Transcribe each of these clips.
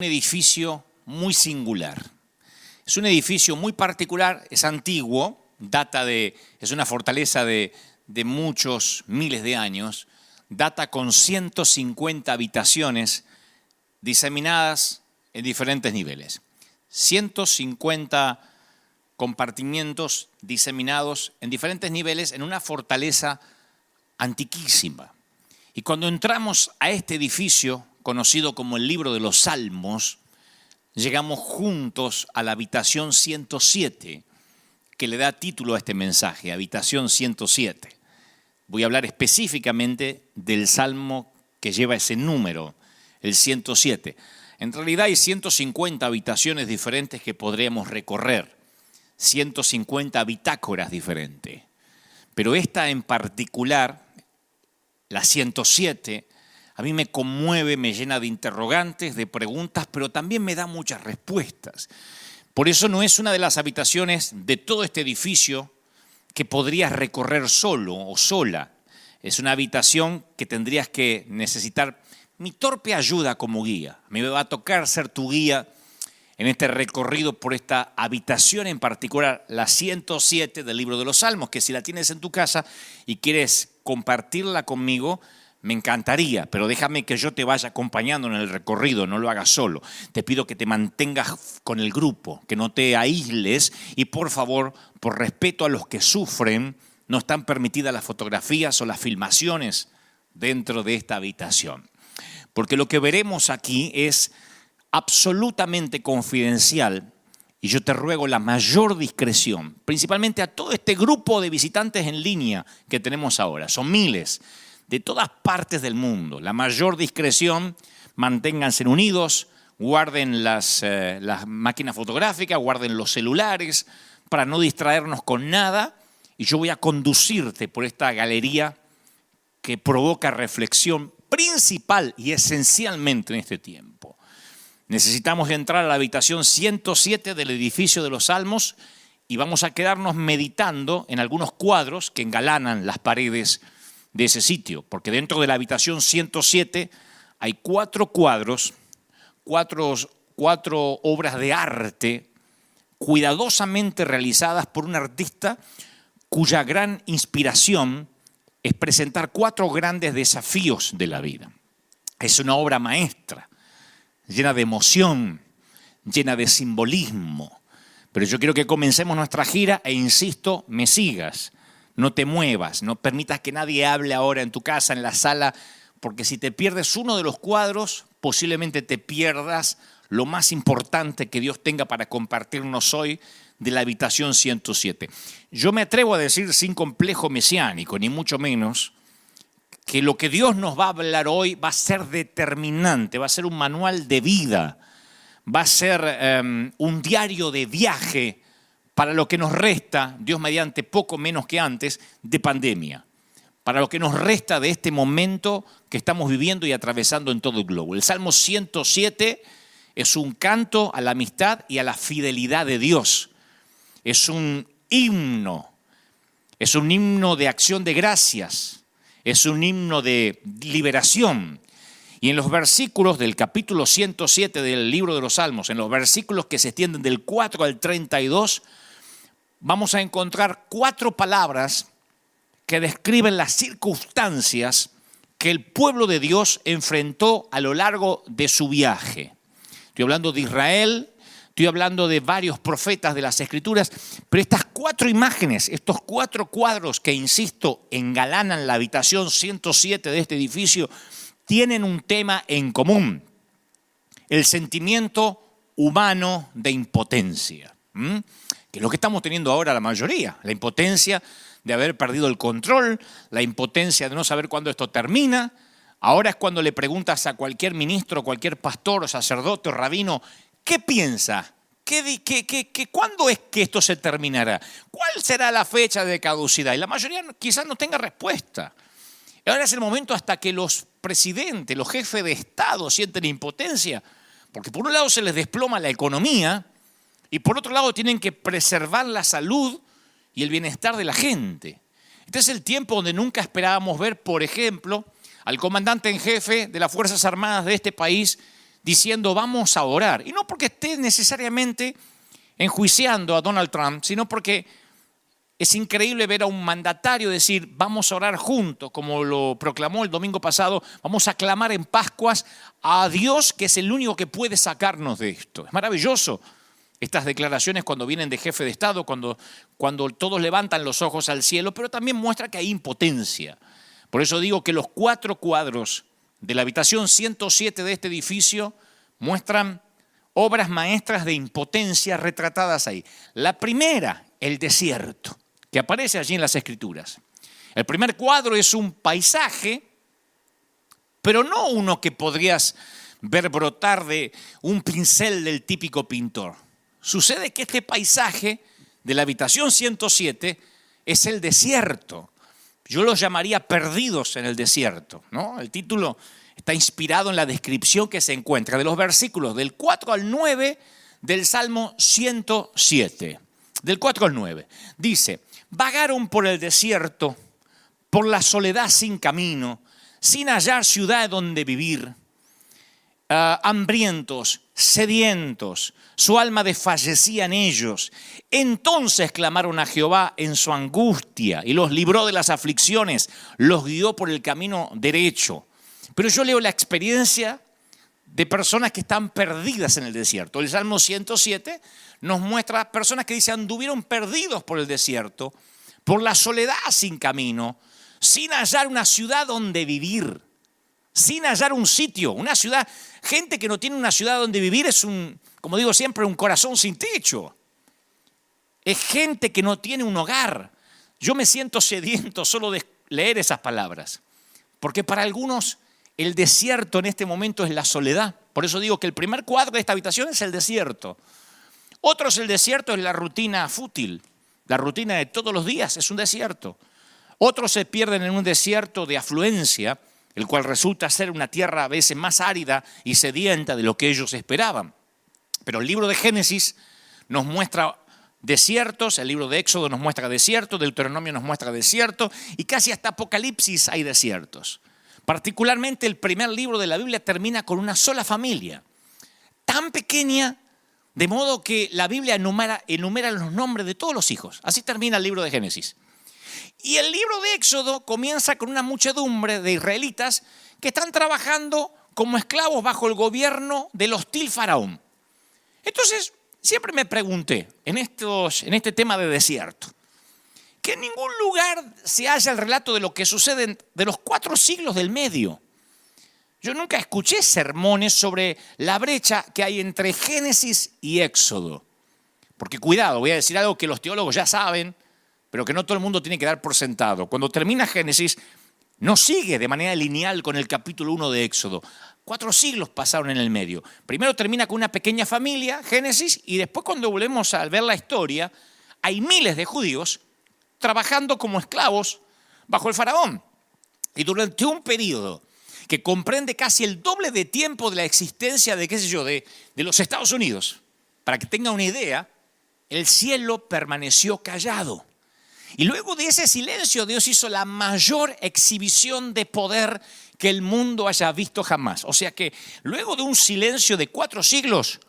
Un edificio muy singular. Es un edificio muy particular, es antiguo, es una fortaleza de muchos miles de años, data con 150 habitaciones diseminadas en diferentes niveles. 150 compartimientos diseminados en diferentes niveles en una fortaleza antiquísima. Y cuando entramos a este edificio, conocido como el Libro de los Salmos, llegamos juntos a la habitación 107, que le da título a este mensaje, habitación 107. Voy a hablar específicamente del salmo que lleva ese número, el 107. En realidad hay 150 habitaciones diferentes que podríamos recorrer, 150 bitácoras diferentes. Pero esta en particular, la 107, a mí me conmueve, me llena de interrogantes, de preguntas, pero también me da muchas respuestas. Por eso no es una de las habitaciones de todo este edificio que podrías recorrer solo o sola. Es una habitación que tendrías que necesitar mi torpe ayuda como guía. A mí me va a tocar ser tu guía en este recorrido por esta habitación en particular, la 107 del Libro de los Salmos, que si la tienes en tu casa y quieres compartirla conmigo, me encantaría, pero déjame que yo te vaya acompañando en el recorrido, no lo hagas solo. Te pido que te mantengas con el grupo, que no te aísles y por favor, por respeto a los que sufren, no están permitidas las fotografías o las filmaciones dentro de esta habitación. Porque lo que veremos aquí es absolutamente confidencial y yo te ruego la mayor discreción, principalmente a todo este grupo de visitantes en línea que tenemos ahora. Son miles de todas partes del mundo. La mayor discreción, manténganse unidos, guarden las máquinas fotográficas, guarden los celulares para no distraernos con nada y yo voy a conducirte por esta galería que provoca reflexión principal y esencialmente en este tiempo. Necesitamos entrar a la habitación 107 del edificio de los Salmos y vamos a quedarnos meditando en algunos cuadros que engalanan las paredes de ese sitio, porque dentro de la habitación 107 hay 4 cuadros, cuatro obras de arte cuidadosamente realizadas por un artista cuya gran inspiración es presentar 4 grandes desafíos de la vida. Es una obra maestra, llena de emoción, llena de simbolismo. Pero yo quiero que comencemos nuestra gira e insisto, me sigas. No te muevas, no permitas que nadie hable ahora en tu casa, en la sala, porque si te pierdes uno de los cuadros, posiblemente te pierdas lo más importante que Dios tenga para compartirnos hoy de la habitación 107. Yo me atrevo a decir sin complejo mesiánico, ni mucho menos, que lo que Dios nos va a hablar hoy va a ser determinante, va a ser un manual de vida, va a ser un diario de viaje para lo que nos resta, Dios mediante poco menos que antes, de pandemia. Para lo que nos resta de este momento que estamos viviendo y atravesando en todo el globo. El Salmo 107 es un canto a la amistad y a la fidelidad de Dios. Es un himno de acción de gracias, es un himno de liberación. Y en los versículos del capítulo 107 del Libro de los Salmos, en los versículos que se extienden del 4 al 32, vamos a encontrar 4 palabras que describen las circunstancias que el pueblo de Dios enfrentó a lo largo de su viaje. Estoy hablando de Israel, estoy hablando de varios profetas de las Escrituras, pero estas 4 imágenes, estos 4 cuadros que, insisto, engalanan la habitación 107 de este edificio, tienen un tema en común: el sentimiento humano de impotencia. Que es lo que estamos teniendo ahora la mayoría, la impotencia de haber perdido el control, la impotencia de no saber cuándo esto termina. Ahora es cuando le preguntas a cualquier ministro, cualquier pastor o sacerdote o rabino, ¿qué piensa? ¿Cuándo es que esto se terminará? ¿Cuál será la fecha de caducidad? Y la mayoría quizás no tenga respuesta. Ahora es el momento hasta que los presidentes, los jefes de Estado sienten impotencia, porque por un lado se les desploma la economía y por otro lado tienen que preservar la salud y el bienestar de la gente. Este es el tiempo donde nunca esperábamos ver, por ejemplo, al comandante en jefe de las Fuerzas Armadas de este país diciendo vamos a orar. Y no porque esté necesariamente enjuiciando a Donald Trump, sino porque es increíble ver a un mandatario decir vamos a orar juntos, como lo proclamó el domingo pasado, vamos a clamar en Pascuas a Dios, que es el único que puede sacarnos de esto. Es maravilloso estas declaraciones cuando vienen de jefe de Estado, cuando todos levantan los ojos al cielo, pero también muestra que hay impotencia. Por eso digo que los 4 cuadros de la habitación 107 de este edificio muestran obras maestras de impotencia retratadas ahí. La primera, el desierto, que aparece allí en las Escrituras. El primer cuadro es un paisaje, pero no uno que podrías ver brotar de un pincel del típico pintor. Sucede que este paisaje de la habitación 107 es el desierto. Yo los llamaría perdidos en el desierto, ¿no? El título está inspirado en la descripción que se encuentra de los versículos del 4 al 9 del Salmo 107. Del 4 al 9. Dice, vagaron por el desierto, por la soledad sin camino, sin hallar ciudad donde vivir. Hambrientos, sedientos, su alma desfallecía en ellos. Entonces clamaron a Jehová en su angustia y los libró de las aflicciones, los guió por el camino derecho. Pero yo leo la experiencia de personas que están perdidas en el desierto. El Salmo 107 nos muestra personas que dicen anduvieron perdidos por el desierto, por la soledad sin camino, sin hallar una ciudad donde vivir, sin hallar un sitio, una ciudad. Gente que no tiene una ciudad donde vivir es como digo siempre, un corazón sin techo. Es gente que no tiene un hogar. Yo me siento sediento solo de leer esas palabras, porque para algunos el desierto en este momento es la soledad. Por eso digo que el primer cuadro de esta habitación es el desierto. Otros el desierto es la rutina fútil, la rutina de todos los días es un desierto. Otros se pierden en un desierto de afluencia, el cual resulta ser una tierra a veces más árida y sedienta de lo que ellos esperaban. Pero el libro de Génesis nos muestra desiertos, el libro de Éxodo nos muestra desiertos, Deuteronomio nos muestra desiertos y casi hasta Apocalipsis hay desiertos. Particularmente el primer libro de la Biblia termina con una sola familia, tan pequeña, de modo que la Biblia enumera los nombres de todos los hijos. Así termina el libro de Génesis. Y el libro de Éxodo comienza con una muchedumbre de israelitas que están trabajando como esclavos bajo el gobierno del hostil faraón. Entonces, siempre me pregunté en este tema de desierto, que en ningún lugar se halla el relato de lo que sucede de los 4 siglos del medio. Yo nunca escuché sermones sobre la brecha que hay entre Génesis y Éxodo. Porque cuidado, voy a decir algo que los teólogos ya saben, pero que no todo el mundo tiene que dar por sentado. Cuando termina Génesis, no sigue de manera lineal con el capítulo 1 de Éxodo. 4 siglos pasaron en el medio. Primero termina con una pequeña familia, Génesis, y después cuando volvemos a ver la historia, hay miles de judíos trabajando como esclavos bajo el faraón. Y durante un periodo que comprende casi el doble de tiempo de la existencia de los Estados Unidos, para que tenga una idea, el cielo permaneció callado. Y luego de ese silencio, Dios hizo la mayor exhibición de poder que el mundo haya visto jamás. O sea que luego de un silencio de 4 siglos,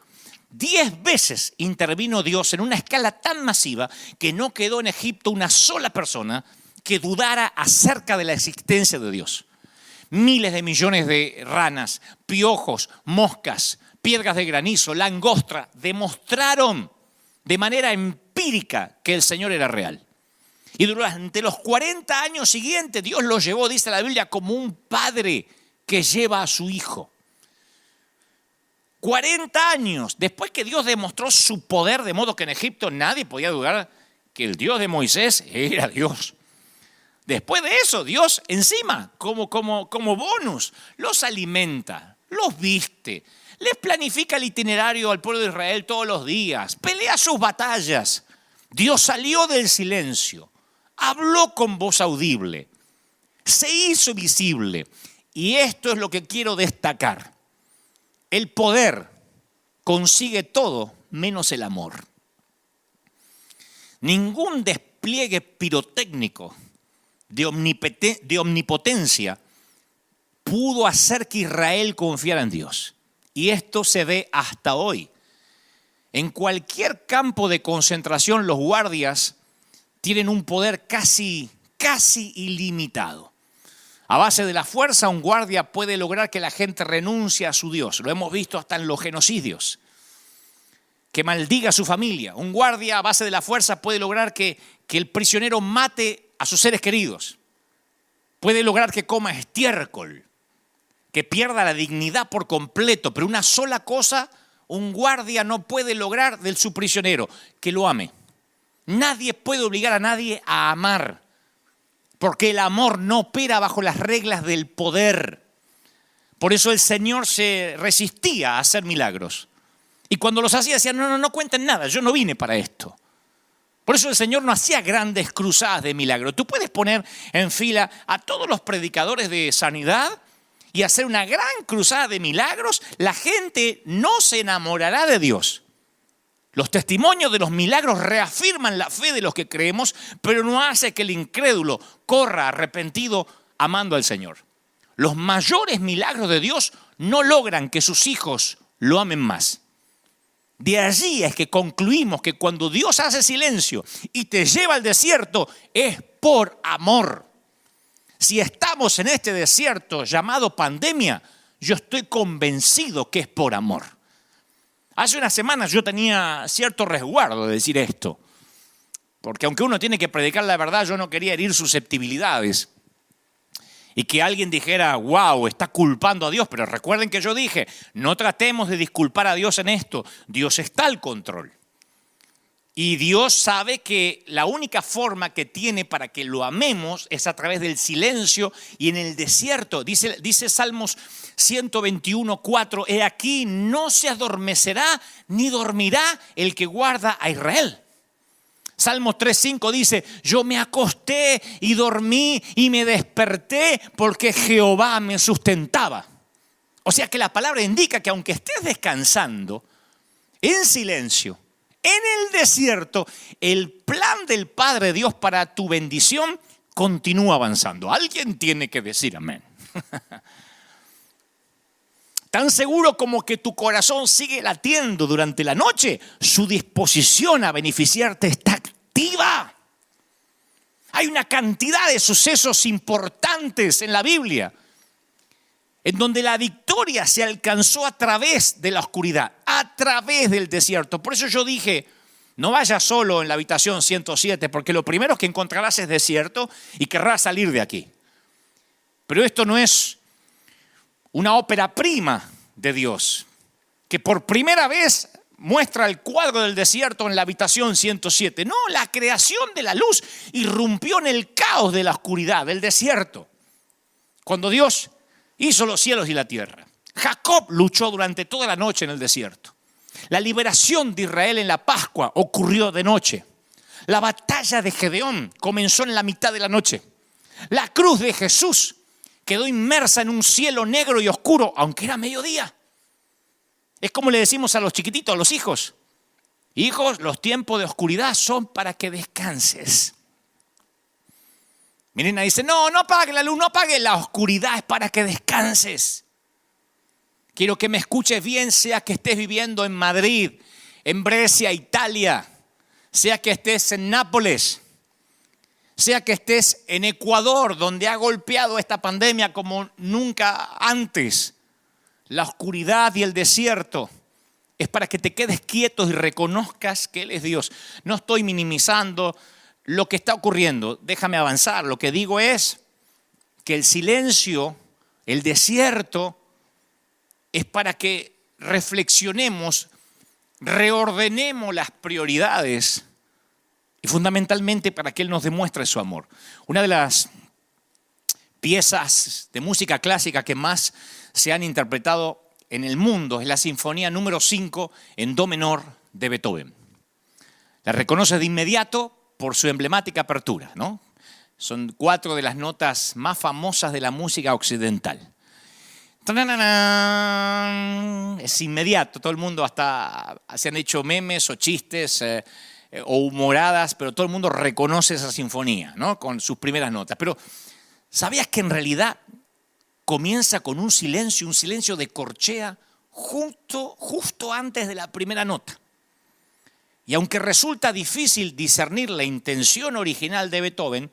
10 veces intervino Dios en una escala tan masiva que no quedó en Egipto una sola persona que dudara acerca de la existencia de Dios. Miles de millones de ranas, piojos, moscas, piedras de granizo, langosta demostraron de manera empírica que el Señor era real. Y durante los 40 años siguientes Dios los llevó, dice la Biblia, como un padre que lleva a su hijo. 40 años después que Dios demostró su poder, de modo que en Egipto nadie podía dudar que el Dios de Moisés era Dios. Después de eso, Dios encima, como bonus, los alimenta, los viste, les planifica el itinerario al pueblo de Israel todos los días, pelea sus batallas. Dios salió del silencio, habló con voz audible, se hizo visible. Y esto es lo que quiero destacar. El poder consigue todo menos el amor. Ningún despliegue pirotécnico de omnipotencia pudo hacer que Israel confiara en Dios. Y esto se ve hasta hoy. En cualquier campo de concentración, los guardias tienen un poder casi ilimitado. A base de la fuerza, un guardia puede lograr que la gente renuncie a su Dios. Lo hemos visto hasta en los genocidios. Que maldiga a su familia. Un guardia a base de la fuerza puede lograr que el prisionero mate a sus seres queridos. Puede lograr que coma estiércol, que pierda la dignidad por completo. Pero una sola cosa, un guardia no puede lograr de su prisionero, que lo ame. Nadie puede obligar a nadie a amar, porque el amor no opera bajo las reglas del poder. Por eso el Señor se resistía a hacer milagros. Y cuando los hacía, decía, no cuenten nada, yo no vine para esto. Por eso el Señor no hacía grandes cruzadas de milagros. Tú puedes poner en fila a todos los predicadores de sanidad y hacer una gran cruzada de milagros. La gente no se enamorará de Dios. Los testimonios de los milagros reafirman la fe de los que creemos, pero no hace que el incrédulo corra arrepentido amando al Señor. Los mayores milagros de Dios no logran que sus hijos lo amen más. De allí es que concluimos que cuando Dios hace silencio y te lleva al desierto, es por amor. Si estamos en este desierto llamado pandemia, yo estoy convencido que es por amor. Hace unas semanas yo tenía cierto resguardo de decir esto, porque aunque uno tiene que predicar la verdad, yo no quería herir susceptibilidades. Y que alguien dijera, wow, está culpando a Dios. Pero recuerden que yo dije, no tratemos de disculpar a Dios en esto. Dios está al control. Y Dios sabe que la única forma que tiene para que lo amemos es a través del silencio y en el desierto. Dice Salmos 121:4, he aquí no se adormecerá ni dormirá el que guarda a Israel. Salmos 3:5 dice, yo me acosté y dormí y me desperté porque Jehová me sustentaba. O sea que la palabra indica que aunque estés descansando en silencio, en el desierto, el plan del Padre Dios para tu bendición continúa avanzando. Alguien tiene que decir amén. Tan seguro como que tu corazón sigue latiendo durante la noche, su disposición a beneficiarte está activa. Hay una cantidad de sucesos importantes en la Biblia en donde la victoria se alcanzó a través de la oscuridad, a través del desierto. Por eso yo dije, no vayas solo en la habitación 107, porque lo primero que encontrarás es desierto y querrás salir de aquí. Pero esto no es una ópera prima de Dios, que por primera vez muestra el cuadro del desierto en la habitación 107. No, la creación de la luz irrumpió en el caos de la oscuridad, del desierto. Cuando Dios hizo los cielos y la tierra. Jacob luchó durante toda la noche en el desierto. La liberación de Israel en la Pascua ocurrió de noche. La batalla de Gedeón comenzó en la mitad de la noche. La cruz de Jesús quedó inmersa en un cielo negro y oscuro, aunque era mediodía. Es como le decimos a los chiquititos, a los hijos. Hijos, los tiempos de oscuridad son para que descanses. Mi nena dice, no apague la luz, no apague. La oscuridad es para que descanses. Quiero que me escuches bien, sea que estés viviendo en Madrid, en Brescia, Italia, sea que estés en Nápoles, sea que estés en Ecuador, donde ha golpeado esta pandemia como nunca antes. La oscuridad y el desierto es para que te quedes quietos y reconozcas que Él es Dios. No estoy minimizando lo que está ocurriendo. Déjame avanzar. Lo que digo es que el silencio, el desierto, es para que reflexionemos, reordenemos las prioridades y fundamentalmente para que Él nos demuestre su amor. Una de las piezas de música clásica que más se han interpretado en el mundo es la Sinfonía número 5 en Do menor de Beethoven. La reconoces de inmediato por su emblemática apertura, ¿no? Son 4 de las notas más famosas de la música occidental. Es inmediato, todo el mundo hasta se han hecho memes o chistes o humoradas, pero todo el mundo reconoce esa sinfonía, ¿no? Con sus primeras notas. Pero ¿sabías que en realidad comienza con un silencio de corchea justo antes de la primera nota. Y aunque resulta difícil discernir la intención original de Beethoven,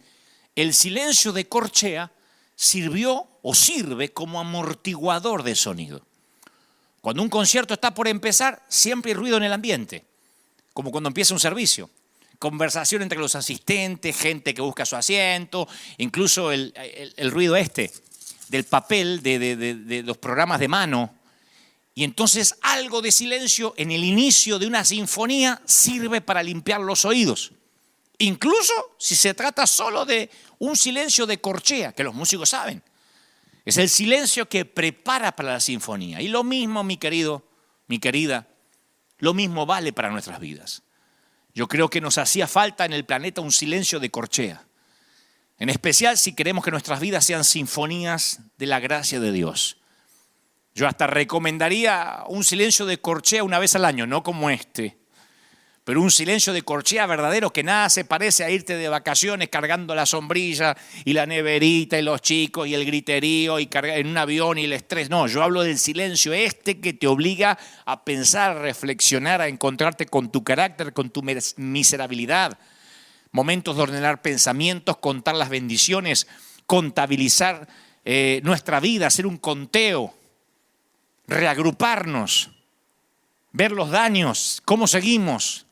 el silencio de corchea sirvió o sirve como amortiguador de sonido. Cuando un concierto está por empezar, siempre hay ruido en el ambiente, como cuando empieza un servicio. Conversación entre los asistentes, gente que busca su asiento, incluso el ruido del papel de los programas de mano. Y entonces algo de silencio en el inicio de una sinfonía sirve para limpiar los oídos. Incluso si se trata solo de un silencio de corchea, que los músicos saben. Es el silencio que prepara para la sinfonía. Y lo mismo, mi querido, mi querida, lo mismo vale para nuestras vidas. Yo creo que nos hacía falta en el planeta un silencio de corchea. En especial si queremos que nuestras vidas sean sinfonías de la gracia de Dios. Yo hasta recomendaría un silencio de corchea una vez al año, no como este. Pero un silencio de corchea verdadero que nada se parece a irte de vacaciones cargando la sombrilla y la neverita y los chicos y el griterío y cargar en un avión y el estrés. No, yo hablo del silencio que te obliga a pensar, a reflexionar, a encontrarte con tu carácter, con tu miserabilidad. Momentos de ordenar pensamientos, contar las bendiciones, contabilizar nuestra vida, hacer un conteo, reagruparnos, ver los daños, cómo seguimos.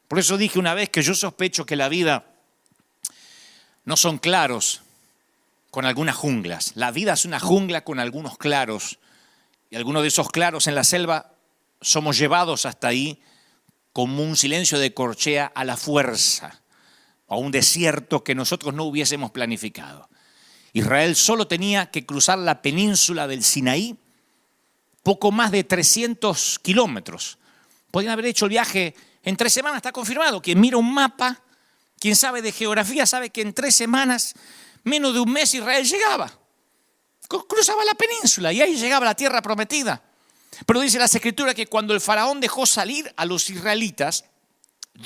Por eso dije una vez que yo sospecho que la vida no son claros con algunas junglas. La vida es una jungla con algunos claros. Y algunos de esos claros en la selva somos llevados hasta ahí como un silencio de corchea a la fuerza, a un desierto que nosotros no hubiésemos planificado. Israel solo tenía que cruzar la península del Sinaí, poco más de 300 kilómetros. Podrían haber hecho el viaje en 3 semanas, está confirmado. Quien mira un mapa, quien sabe de geografía, sabe que en 3 semanas, menos de un mes, Israel llegaba. Cruzaba la península y ahí llegaba a la tierra prometida. Pero dice las Escrituras que cuando el faraón dejó salir a los israelitas,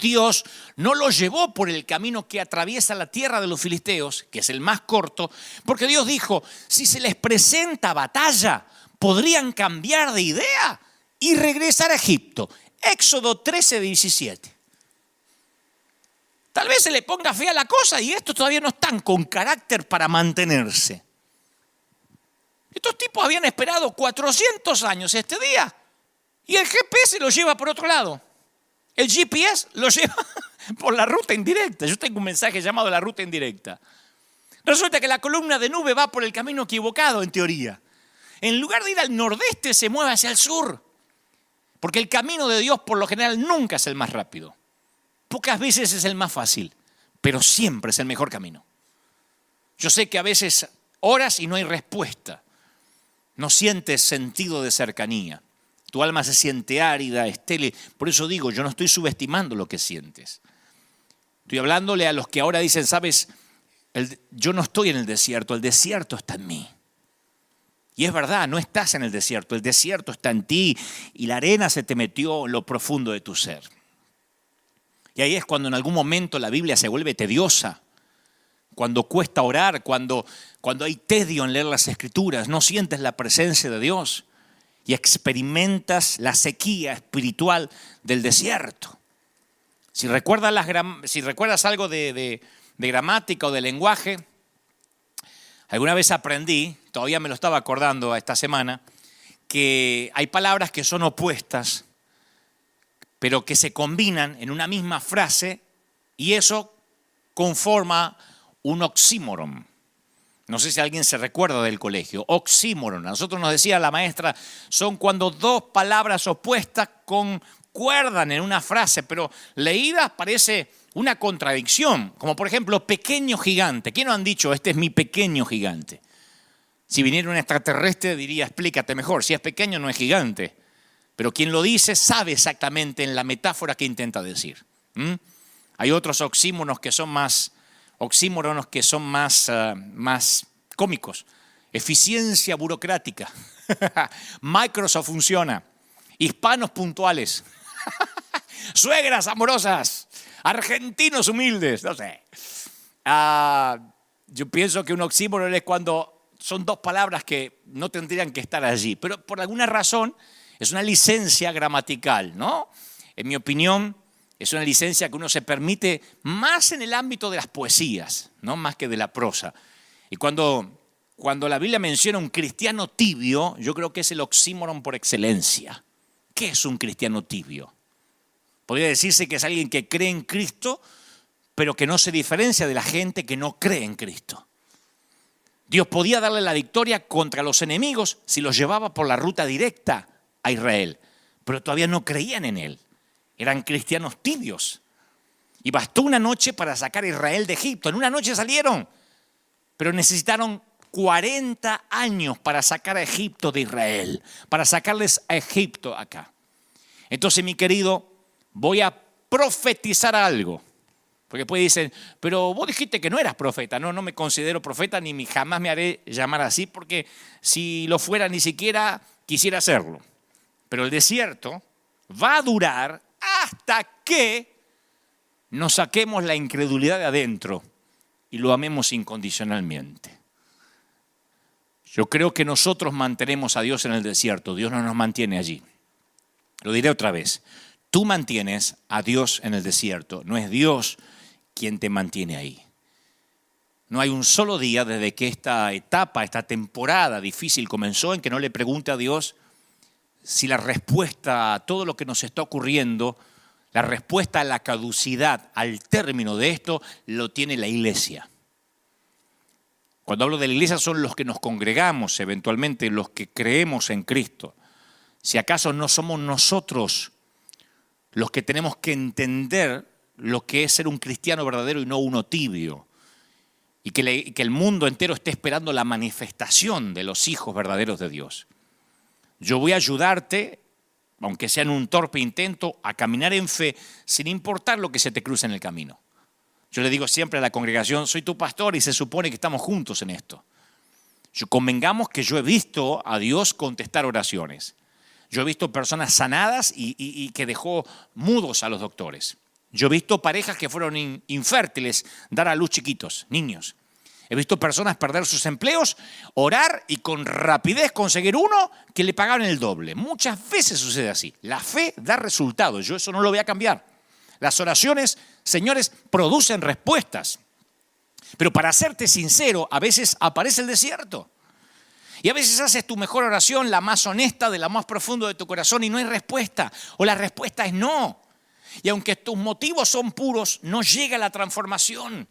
Dios no los llevó por el camino que atraviesa la tierra de los filisteos, que es el más corto, porque Dios dijo, si se les presenta batalla, podrían cambiar de idea y regresar a Egipto. Éxodo 13:17. Tal vez se le ponga fea la cosa y estos todavía no están con carácter para mantenerse. Estos tipos habían esperado 400 años este día y el GPS lo lleva por otro lado. El GPS lo lleva por la ruta indirecta. Yo tengo un mensaje llamado la ruta indirecta. Resulta que la columna de nube va por el camino equivocado en teoría. En lugar de ir al nordeste se mueve hacia el sur. Porque el camino de Dios por lo general nunca es el más rápido. Pocas veces es el más fácil, pero siempre es el mejor camino. Yo sé que a veces oras y no hay respuesta. No sientes sentido de cercanía. Tu alma se siente árida, estéril. Por eso digo, yo no estoy subestimando lo que sientes. Estoy hablándole a los que ahora dicen, sabes, yo no estoy en el desierto está en mí. Y es verdad, no estás en el desierto está en ti y la arena se te metió en lo profundo de tu ser. Y ahí es cuando en algún momento la Biblia se vuelve tediosa, cuando cuesta orar, cuando hay tedio en leer las Escrituras, no sientes la presencia de Dios y experimentas la sequía espiritual del desierto. Si recuerdas algo de gramática o de lenguaje, alguna vez aprendí, todavía me lo estaba acordando esta semana, que hay palabras que son opuestas, pero que se combinan en una misma frase y eso conforma un oxímoron. No sé si alguien se recuerda del colegio. Oxímoron. A nosotros nos decía la maestra, son cuando dos palabras opuestas concuerdan en una frase, pero leídas parece una contradicción. Como por ejemplo, pequeño gigante. ¿Quién no han dicho, este es mi pequeño gigante? Si viniera un extraterrestre diría, explícate mejor. Si es pequeño no es gigante. Pero quien lo dice sabe exactamente en la metáfora que intenta decir. Hay otros oxímoros que son más cómicos. Eficiencia burocrática. Microsoft funciona. Hispanos puntuales. Suegras amorosas. Argentinos humildes. No sé. Yo pienso que un oxímoron es cuando son dos palabras que no tendrían que estar allí, pero por alguna razón es una licencia gramatical, ¿no? En mi opinión, es una licencia que uno se permite más en el ámbito de las poesías, ¿no? Más que de la prosa. Y cuando la Biblia menciona un cristiano tibio, yo creo que es el oxímoron por excelencia. ¿Qué es un cristiano tibio? Podría decirse que es alguien que cree en Cristo, pero que no se diferencia de la gente que no cree en Cristo. Dios podía darle la victoria contra los enemigos si los llevaba por la ruta directa a Israel, pero todavía no creían en Él. Eran cristianos tibios. Y bastó una noche para sacar a Israel de Egipto. En una noche salieron, pero necesitaron 40 años para sacar a Egipto de Israel, para sacarles a Egipto acá. Entonces, mi querido, voy a profetizar algo. Porque después dicen, pero vos dijiste que no eras profeta. No, no me considero profeta ni jamás me haré llamar así, porque si lo fuera ni siquiera quisiera hacerlo. Pero el desierto va a durar hasta que nos saquemos la incredulidad de adentro y lo amemos incondicionalmente. Yo creo que nosotros mantenemos a Dios en el desierto, Dios no nos mantiene allí. Lo diré otra vez, tú mantienes a Dios en el desierto, no es Dios quien te mantiene ahí. No hay un solo día desde que esta etapa, esta temporada difícil comenzó en que no le pregunte a Dios si la respuesta a todo lo que nos está ocurriendo, la respuesta a la caducidad, al término de esto, lo tiene la iglesia. Cuando hablo de la iglesia son los que nos congregamos, eventualmente los que creemos en Cristo. Si acaso no somos nosotros los que tenemos que entender lo que es ser un cristiano verdadero y no uno tibio. Y que el mundo entero esté esperando la manifestación de los hijos verdaderos de Dios. Yo voy a ayudarte, aunque sea en un torpe intento, a caminar en fe sin importar lo que se te cruce en el camino. Yo le digo siempre a la congregación, soy tu pastor y se supone que estamos juntos en esto. Convengamos que yo he visto a Dios contestar oraciones. Yo he visto personas sanadas y que dejó mudos a los doctores. Yo he visto parejas que fueron infértiles dar a luz chiquitos, niños. He visto personas perder sus empleos, orar y con rapidez conseguir uno que le pagaron el doble. Muchas veces sucede así. La fe da resultados. Yo eso no lo voy a cambiar. Las oraciones, señores, producen respuestas. Pero para serte sincero, a veces aparece el desierto. Y a veces haces tu mejor oración, la más honesta, de la más profundo de tu corazón y no hay respuesta. O la respuesta es no. Y aunque tus motivos son puros, no llega la transformación.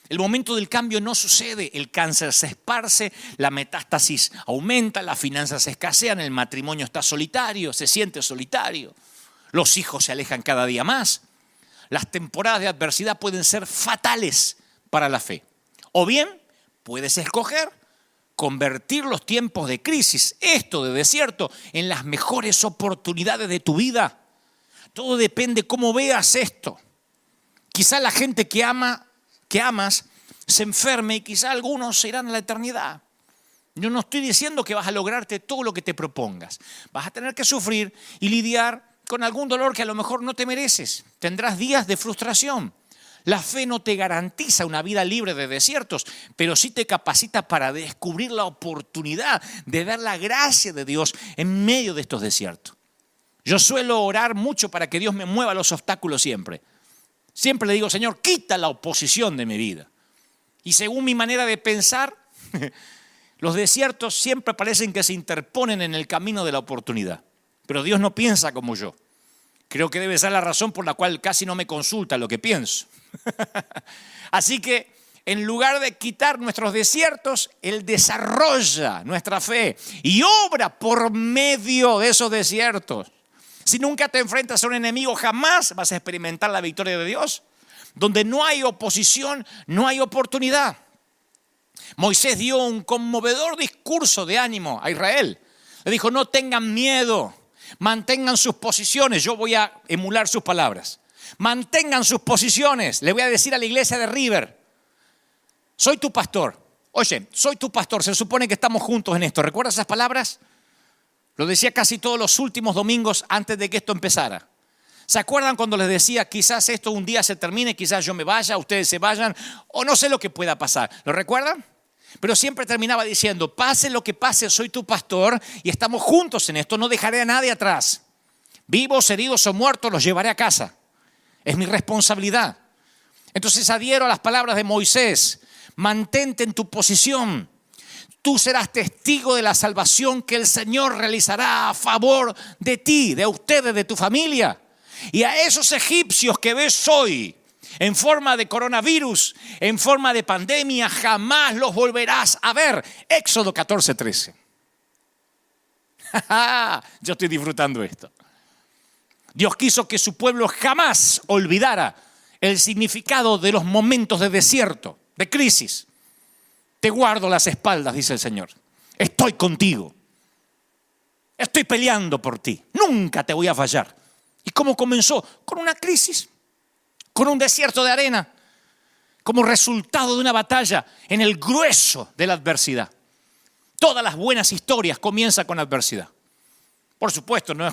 El momento del cambio no sucede, el cáncer se esparce, la metástasis aumenta, las finanzas se escasean, el matrimonio está solitario, se siente solitario, los hijos se alejan cada día más. Las temporadas de adversidad pueden ser fatales para la fe. O bien, puedes escoger convertir los tiempos de crisis, esto de desierto, en las mejores oportunidades de tu vida. Todo depende cómo veas esto. Quizá la gente que amas se enferme y quizá algunos se irán a la eternidad. Yo no estoy diciendo que vas a lograrte todo lo que te propongas. Vas a tener que sufrir y lidiar con algún dolor que a lo mejor no te mereces. Tendrás días de frustración. La fe no te garantiza una vida libre de desiertos, pero sí te capacita para descubrir la oportunidad de ver la gracia de Dios en medio de estos desiertos. Yo suelo orar mucho para que Dios me mueva los obstáculos siempre. Siempre le digo, Señor, quita la oposición de mi vida. Y según mi manera de pensar, los desiertos siempre parecen que se interponen en el camino de la oportunidad. Pero Dios no piensa como yo. Creo que debe ser la razón por la cual casi no me consulta lo que pienso. Así que en lugar de quitar nuestros desiertos, Él desarrolla nuestra fe y obra por medio de esos desiertos. Si nunca te enfrentas a un enemigo, jamás vas a experimentar la victoria de Dios. Donde no hay oposición, no hay oportunidad. Moisés dio un conmovedor discurso de ánimo a Israel. Le dijo, no tengan miedo, mantengan sus posiciones. Yo voy a emular sus palabras. Mantengan sus posiciones. Le voy a decir a la iglesia de River, soy tu pastor. Oye, soy tu pastor. Se supone que estamos juntos en esto. ¿Recuerdas esas palabras? Lo decía casi todos los últimos domingos antes de que esto empezara. ¿Se acuerdan cuando les decía, quizás esto un día se termine, quizás yo me vaya, ustedes se vayan, o no sé lo que pueda pasar? ¿Lo recuerdan? Pero siempre terminaba diciendo, pase lo que pase, soy tu pastor y estamos juntos en esto, no dejaré a nadie atrás. Vivos, heridos o muertos, los llevaré a casa. Es mi responsabilidad. Entonces adhiero a las palabras de Moisés. Mantente en tu posición. Tú serás testigo de la salvación que el Señor realizará a favor de ti, de ustedes, de tu familia. Y a esos egipcios que ves hoy en forma de coronavirus, en forma de pandemia, jamás los volverás a ver. Éxodo 14:13. Yo estoy disfrutando esto. Dios quiso que su pueblo jamás olvidara el significado de los momentos de desierto, de crisis. Te guardo las espaldas, dice el Señor. Estoy contigo. Estoy peleando por ti. Nunca te voy a fallar. ¿Y cómo comenzó? Con una crisis, con un desierto de arena, como resultado de una batalla en el grueso de la adversidad. Todas las buenas historias comienzan con adversidad. Por supuesto, no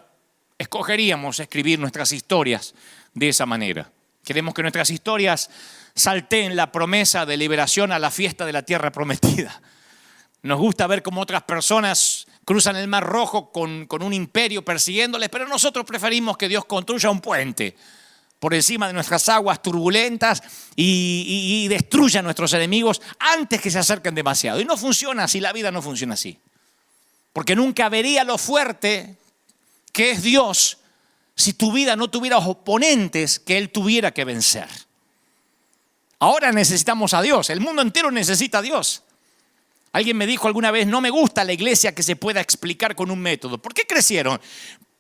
escogeríamos escribir nuestras historias de esa manera. Queremos que nuestras historias salteen la promesa de liberación a la fiesta de la tierra prometida. Nos gusta ver cómo otras personas cruzan el Mar Rojo con un imperio persiguiéndoles, pero nosotros preferimos que Dios construya un puente por encima de nuestras aguas turbulentas y destruya a nuestros enemigos antes que se acerquen demasiado. Y no funciona así, la vida no funciona así. Porque nunca vería lo fuerte que es Dios si tu vida no tuviera oponentes que Él tuviera que vencer. Ahora necesitamos a Dios, el mundo entero necesita a Dios. Alguien me dijo alguna vez, no me gusta la iglesia que se pueda explicar con un método. ¿Por qué crecieron?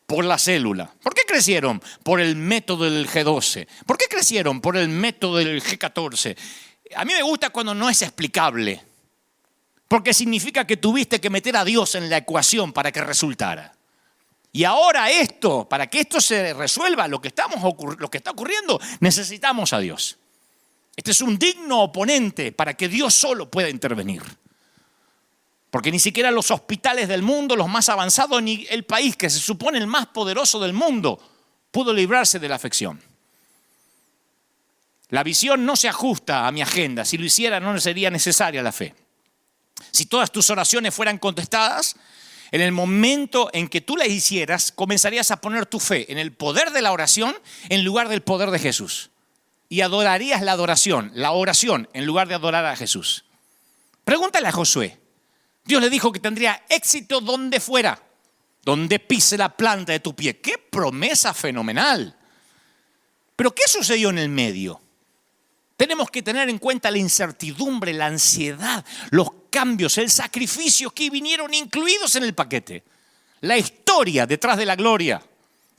Por la célula. ¿Por qué crecieron? Por el método del G12. ¿Por qué crecieron? Por el método del G14. A mí me gusta cuando no es explicable, porque significa que tuviste que meter a Dios en la ecuación para que resultara. Y ahora esto, para que esto se resuelva, lo que está ocurriendo, necesitamos a Dios. Este es un digno oponente para que Dios solo pueda intervenir. Porque ni siquiera los hospitales del mundo, los más avanzados, ni el país que se supone el más poderoso del mundo, pudo librarse de la afección. La visión no se ajusta a mi agenda. Si lo hiciera, no sería necesaria la fe. Si todas tus oraciones fueran contestadas, en el momento en que tú las hicieras, comenzarías a poner tu fe en el poder de la oración en lugar del poder de Jesús. Y adorarías la oración, en lugar de adorar a Jesús. Pregúntale a Josué. Dios le dijo que tendría éxito donde fuera, donde pise la planta de tu pie. ¡Qué promesa fenomenal! Pero ¿qué sucedió en el medio? Tenemos que tener en cuenta la incertidumbre, la ansiedad, los cambios, el sacrificio que vinieron incluidos en el paquete. La historia detrás de la gloria.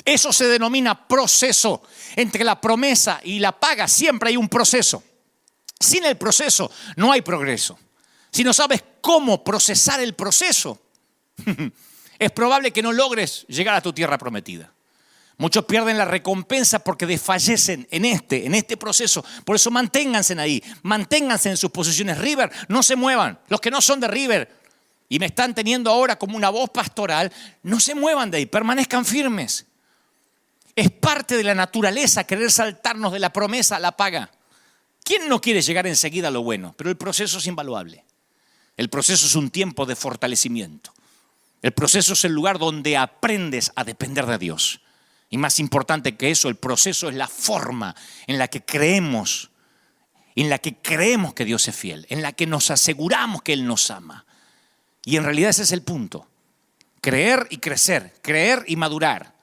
Eso se denomina proceso. Entre la promesa y la paga siempre hay un proceso. Sin el proceso no hay progreso. Si no sabes cómo procesar el proceso, es probable que no logres llegar a tu tierra prometida. Muchos pierden la recompensa porque desfallecen en este proceso. Por eso manténganse ahí, manténganse en sus posiciones. River, no se muevan. Los que no son de River y me están teniendo ahora como una voz pastoral, no se muevan de ahí, permanezcan firmes. Es parte de la naturaleza querer saltarnos de la promesa a la paga. ¿Quién no quiere llegar enseguida a lo bueno? Pero el proceso es invaluable. El proceso es un tiempo de fortalecimiento. El proceso es el lugar donde aprendes a depender de Dios. Y más importante que eso, el proceso es la forma en la que creemos que Dios es fiel, en la que nos aseguramos que Él nos ama. Y en realidad ese es el punto. Creer y crecer, creer y madurar.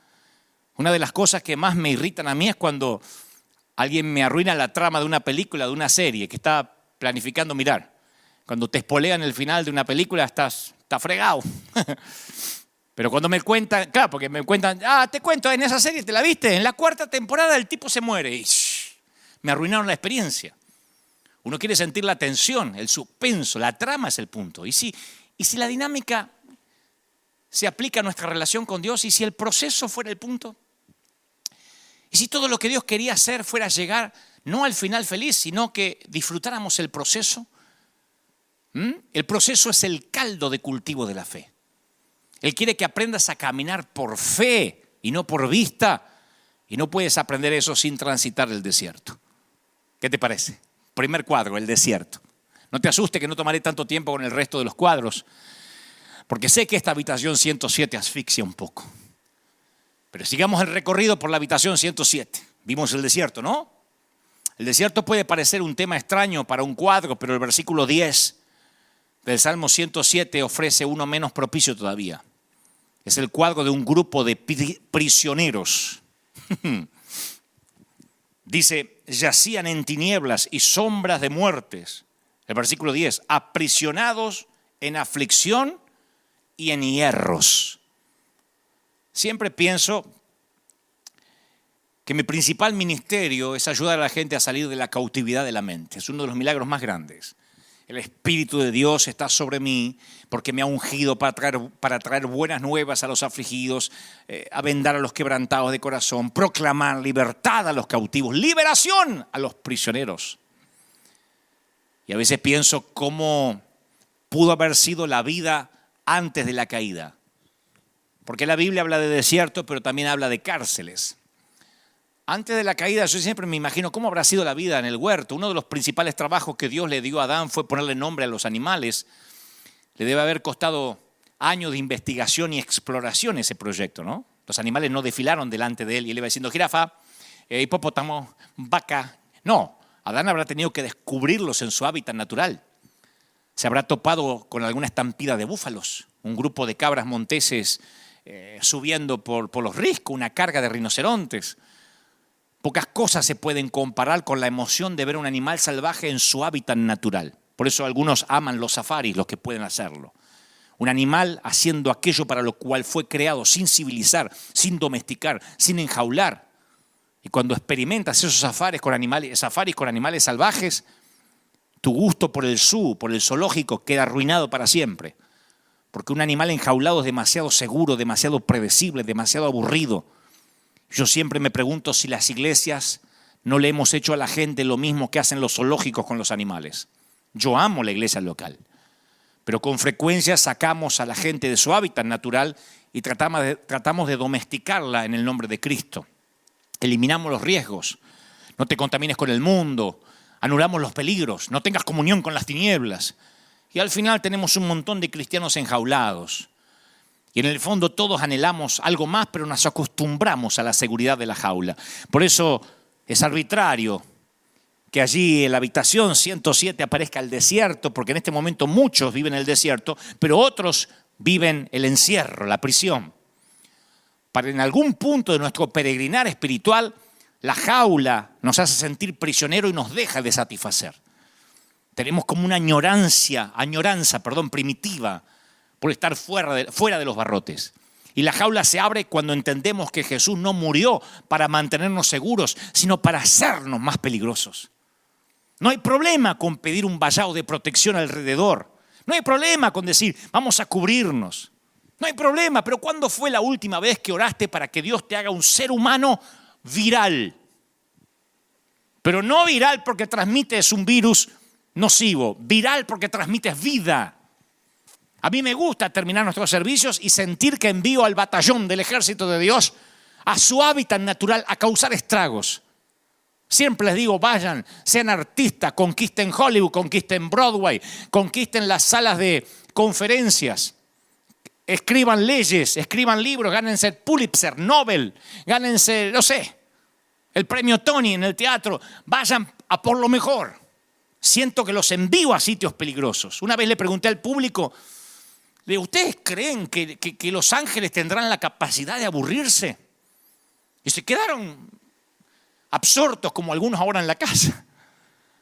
Una de las cosas que más me irritan a mí es cuando alguien me arruina la trama de una película, de una serie que está planificando mirar. Cuando te espolean el final de una película estás fregado. Pero cuando me cuentan, claro, porque me cuentan, te cuento, en esa serie, ¿te la viste? En la 4ª temporada el tipo se muere. Y me arruinaron la experiencia. Uno quiere sentir la tensión, el suspenso, la trama es el punto. Y si la dinámica se aplica a nuestra relación con Dios y si el proceso fuera el punto. Y si todo lo que Dios quería hacer fuera llegar no al final feliz, sino que disfrutáramos el proceso. El proceso es el caldo de cultivo de la fe. Él quiere que aprendas a caminar por fe y no por vista. Y no puedes aprender eso sin transitar el desierto. ¿Qué te parece? Primer cuadro, el desierto. No te asuste que no tomaré tanto tiempo con el resto de los cuadros, porque sé que esta habitación 107 asfixia un poco. Pero sigamos el recorrido por la habitación 107. Vimos el desierto, ¿no? El desierto puede parecer un tema extraño para un cuadro, pero el versículo 10 del Salmo 107 ofrece uno menos propicio todavía. Es el cuadro de un grupo de prisioneros. Dice, yacían en tinieblas y sombras de muertes. El versículo 10, aprisionados en aflicción y en hierros. Siempre pienso que mi principal ministerio es ayudar a la gente a salir de la cautividad de la mente. Es uno de los milagros más grandes. El Espíritu de Dios está sobre mí porque me ha ungido para traer buenas nuevas a los afligidos, a vendar a los quebrantados de corazón, proclamar libertad a los cautivos, liberación a los prisioneros. Y a veces pienso cómo pudo haber sido la vida antes de la caída. Porque la Biblia habla de desierto, pero también habla de cárceles. Antes de la caída, yo siempre me imagino cómo habrá sido la vida en el huerto. Uno de los principales trabajos que Dios le dio a Adán fue ponerle nombre a los animales. Le debe haber costado años de investigación y exploración ese proyecto, ¿no? Los animales no desfilaron delante de él y él iba diciendo jirafa, hipopótamo, vaca. No, Adán habrá tenido que descubrirlos en su hábitat natural. Se habrá topado con alguna estampida de búfalos, un grupo de cabras monteses subiendo por los riscos, una carga de rinocerontes. Pocas cosas se pueden comparar con la emoción de ver un animal salvaje en su hábitat natural. Por eso algunos aman los safaris, los que pueden hacerlo. Un animal haciendo aquello para lo cual fue creado, sin civilizar, sin domesticar, sin enjaular. Y cuando experimentas esos safaris con animales salvajes, tu gusto por el zoo, por el zoológico, queda arruinado para siempre. Porque un animal enjaulado es demasiado seguro, demasiado predecible, demasiado aburrido. Yo siempre me pregunto si las iglesias no le hemos hecho a la gente lo mismo que hacen los zoológicos con los animales. Yo amo la iglesia local, pero con frecuencia sacamos a la gente de su hábitat natural y tratamos de domesticarla en el nombre de Cristo. Eliminamos los riesgos, no te contamines con el mundo, anulamos los peligros, no tengas comunión con las tinieblas. Y al final tenemos un montón de cristianos enjaulados. Y en el fondo todos anhelamos algo más, pero nos acostumbramos a la seguridad de la jaula. Por eso es arbitrario que allí en la habitación 107 aparezca el desierto, porque en este momento muchos viven el desierto, pero otros viven el encierro, la prisión. Para en algún punto de nuestro peregrinar espiritual, la jaula nos hace sentir prisionero y nos deja de satisfacer. Tenemos como una añoranza primitiva, por estar fuera de los barrotes. Y la jaula se abre cuando entendemos que Jesús no murió para mantenernos seguros, sino para hacernos más peligrosos. No hay problema con pedir un vallado de protección alrededor. No hay problema con decir, vamos a cubrirnos. No hay problema, pero ¿cuándo fue la última vez que oraste para que Dios te haga un ser humano viral? Pero no viral porque transmites un virus nocivo, viral porque transmites vida. A mí me gusta terminar nuestros servicios y sentir que envío al batallón del ejército de Dios a su hábitat natural a causar estragos. Siempre les digo, vayan, sean artistas, conquisten Hollywood, conquisten Broadway, conquisten las salas de conferencias, escriban leyes, escriban libros, gánense el Pulitzer, Nobel, gánense, no sé, el premio Tony en el teatro, vayan a por lo mejor. Siento que los envío a sitios peligrosos. Una vez le pregunté al público, ¿ustedes creen que los ángeles tendrán la capacidad de aburrirse? Y se quedaron absortos como algunos ahora en la casa.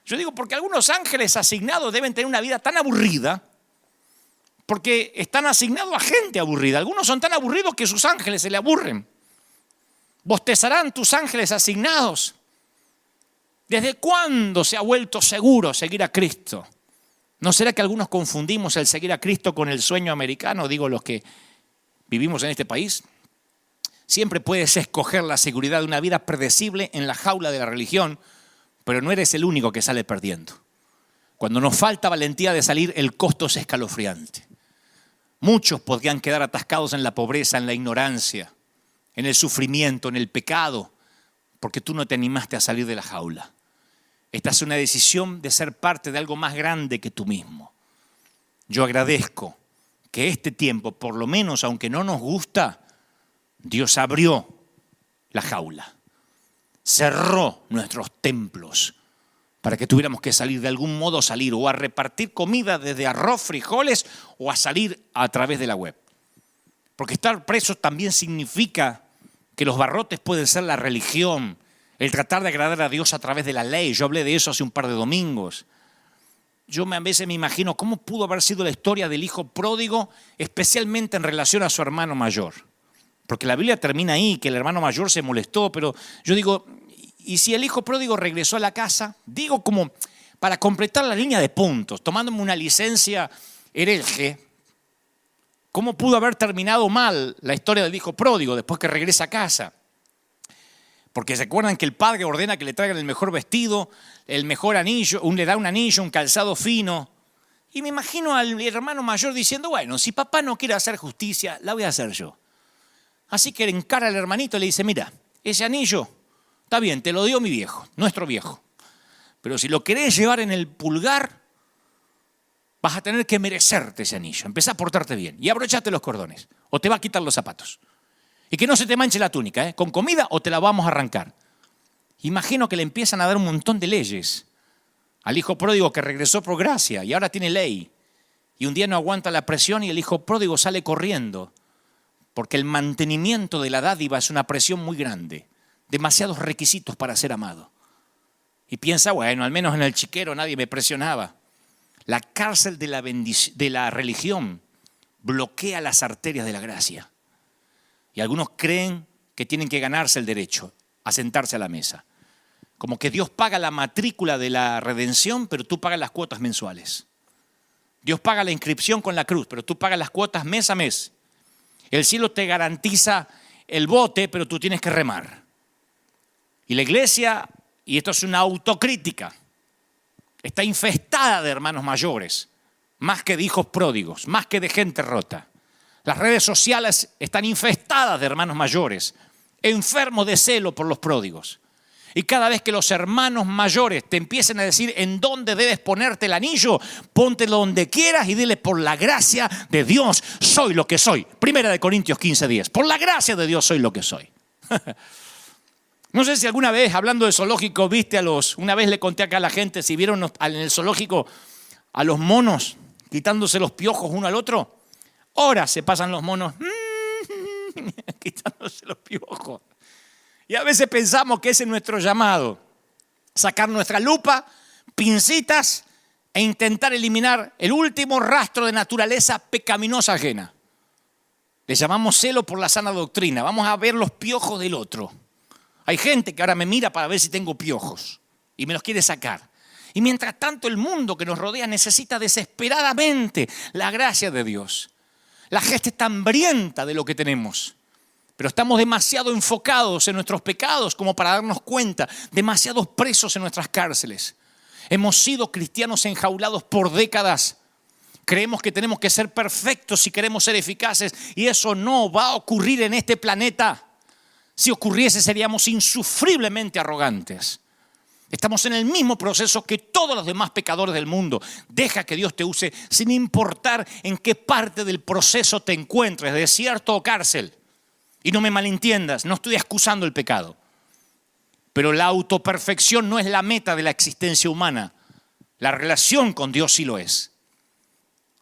Yo digo, porque algunos ángeles asignados deben tener una vida tan aburrida, porque están asignados a gente aburrida. Algunos son tan aburridos que sus ángeles se le aburren. ¿Bostezarán tus ángeles asignados? ¿Desde cuándo se ha vuelto seguro seguir a Cristo? ¿No será que algunos confundimos el seguir a Cristo con el sueño americano? Digo, los que vivimos en este país. Siempre puedes escoger la seguridad de una vida predecible en la jaula de la religión, pero no eres el único que sale perdiendo. Cuando nos falta valentía de salir, el costo es escalofriante. Muchos podrían quedar atascados en la pobreza, en la ignorancia, en el sufrimiento, en el pecado, porque tú no te animaste a salir de la jaula. Esta es una decisión de ser parte de algo más grande que tú mismo. Yo agradezco que este tiempo, por lo menos aunque no nos gusta, Dios abrió la jaula, cerró nuestros templos para que tuviéramos que salir de algún modo, salir o a repartir comida desde arroz, frijoles o a salir a través de la web. Porque estar preso también significa que los barrotes pueden ser la religión, el tratar de agradar a Dios a través de la ley. Yo hablé de eso hace un par de domingos. Yo a veces me imagino cómo pudo haber sido la historia del hijo pródigo, especialmente en relación a su hermano mayor. Porque la Biblia termina ahí, que el hermano mayor se molestó, pero yo digo, ¿y si el hijo pródigo regresó a la casa? Digo como para completar la línea de puntos, tomándome una licencia hereje, ¿cómo pudo haber terminado mal la historia del hijo pródigo después que regresa a casa? Porque se acuerdan que el padre ordena que le traigan el mejor vestido, el mejor anillo, le da un anillo, un calzado fino. Y me imagino al hermano mayor diciendo, bueno, si papá no quiere hacer justicia, la voy a hacer yo. Así que encara al hermanito y le dice, mira, ese anillo, está bien, te lo dio mi viejo, nuestro viejo. Pero si lo querés llevar en el pulgar, vas a tener que merecerte ese anillo. Empezá a portarte bien y abrochate los cordones o te va a quitar los zapatos. Y que no se te manche la túnica, con comida o te la vamos a arrancar. Imagino que le empiezan a dar un montón de leyes al hijo pródigo que regresó por gracia y ahora tiene ley. Y un día no aguanta la presión y el hijo pródigo sale corriendo. Porque el mantenimiento de la dádiva es una presión muy grande. Demasiados requisitos para ser amado. Y piensa, bueno, al menos en el chiquero nadie me presionaba. La cárcel de la religión bloquea las arterias de la gracia. Y algunos creen que tienen que ganarse el derecho a sentarse a la mesa. Como que Dios paga la matrícula de la redención, pero tú pagas las cuotas mensuales. Dios paga la inscripción con la cruz, pero tú pagas las cuotas mes a mes. El cielo te garantiza el bote, pero tú tienes que remar. Y la iglesia, y esto es una autocrítica, está infestada de hermanos mayores, más que de hijos pródigos, más que de gente rota. Las redes sociales están infestadas de hermanos mayores, enfermos de celo por los pródigos. Y cada vez que los hermanos mayores te empiecen a decir en dónde debes ponerte el anillo, póntelo donde quieras y dile, por la gracia de Dios soy lo que soy. 1 Corintios 15:10. Por la gracia de Dios soy lo que soy. No sé si alguna vez, hablando de zoológico, viste una vez le conté acá a la gente, si vieron en el zoológico a los monos quitándose los piojos uno al otro. Horas se pasan los monos quitándose los piojos. Y a veces pensamos que ese es nuestro llamado. Sacar nuestra lupa, pincitas e intentar eliminar el último rastro de naturaleza pecaminosa ajena. Le llamamos celo por la sana doctrina. Vamos a ver los piojos del otro. Hay gente que ahora me mira para ver si tengo piojos y me los quiere sacar. Y mientras tanto el mundo que nos rodea necesita desesperadamente la gracia de Dios. La gente está hambrienta de lo que tenemos. Pero estamos demasiado enfocados en nuestros pecados como para darnos cuenta, demasiados presos en nuestras cárceles. Hemos sido cristianos enjaulados por décadas. Creemos que tenemos que ser perfectos si queremos ser eficaces y eso no va a ocurrir en este planeta. Si ocurriese seríamos insufriblemente arrogantes. Estamos en el mismo proceso que todos los demás pecadores del mundo. Deja que Dios te use sin importar en qué parte del proceso te encuentres, desierto o cárcel. Y no me malentiendas, no estoy excusando el pecado. Pero la autoperfección no es la meta de la existencia humana. La relación con Dios sí lo es.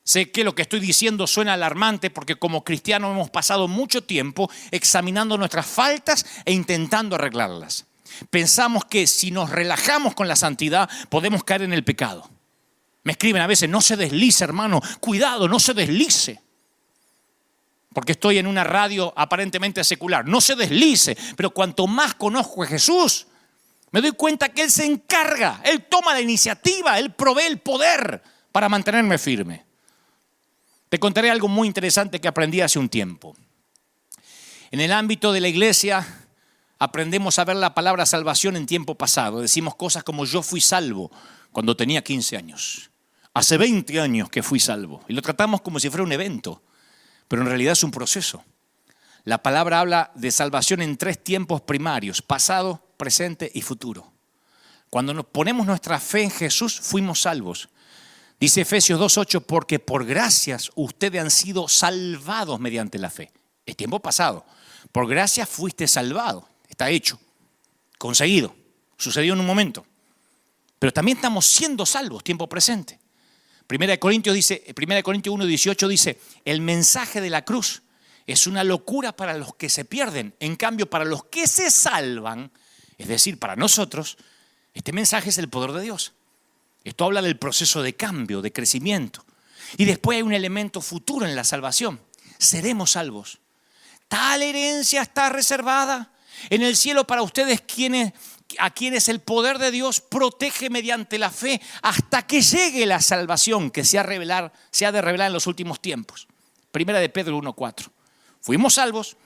Sé que lo que estoy diciendo suena alarmante porque como cristianos hemos pasado mucho tiempo examinando nuestras faltas e intentando arreglarlas. Pensamos que si nos relajamos con la santidad podemos caer en el pecado. Me escriben a veces, no se deslice, hermano, cuidado, no se deslice. Porque estoy en una radio aparentemente secular. No se deslice, pero cuanto más conozco a Jesús, me doy cuenta que Él se encarga, Él toma la iniciativa, Él provee el poder para mantenerme firme. Te contaré algo muy interesante que aprendí hace un tiempo. En el ámbito de la iglesia aprendemos a ver la palabra salvación en tiempo pasado. Decimos cosas como yo fui salvo cuando tenía 15 años. Hace 20 años que fui salvo. Y lo tratamos como si fuera un evento. Pero en realidad es un proceso. La palabra habla de salvación en 3 tiempos primarios, pasado, presente y futuro. Cuando nos ponemos nuestra fe en Jesús, fuimos salvos. Dice Efesios 2:8, porque por gracias ustedes han sido salvados mediante la fe. Es tiempo pasado. Por gracias fuiste salvado. Está hecho, conseguido, sucedió en un momento. Pero también estamos siendo salvos, tiempo presente. 1 Corintios 1:18 dice, el mensaje de la cruz es una locura para los que se pierden. En cambio, para los que se salvan, es decir, para nosotros, este mensaje es el poder de Dios. Esto habla del proceso de cambio, de crecimiento. Y después hay un elemento futuro en la salvación. Seremos salvos. Tal herencia está reservada en el cielo para ustedes a quienes el poder de Dios protege mediante la fe hasta que llegue la salvación que se ha de revelar en los últimos tiempos. Primera de Pedro 1:4. Fuimos salvos,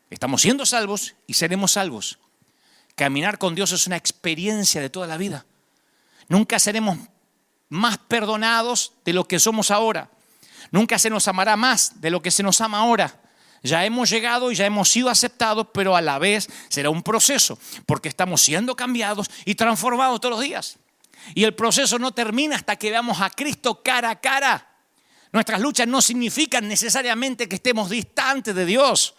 estamos siendo salvos y seremos salvos. Caminar con Dios es una experiencia de toda la vida. Nunca seremos más perdonados de lo que somos ahora. Nunca se nos amará más de lo que se nos ama ahora. Ya hemos llegado y ya hemos sido aceptados, pero a la vez será un proceso, porque estamos siendo cambiados y transformados todos los días. Y el proceso no termina hasta que veamos a Cristo cara a cara. Nuestras luchas no significan necesariamente que estemos distantes de Dios.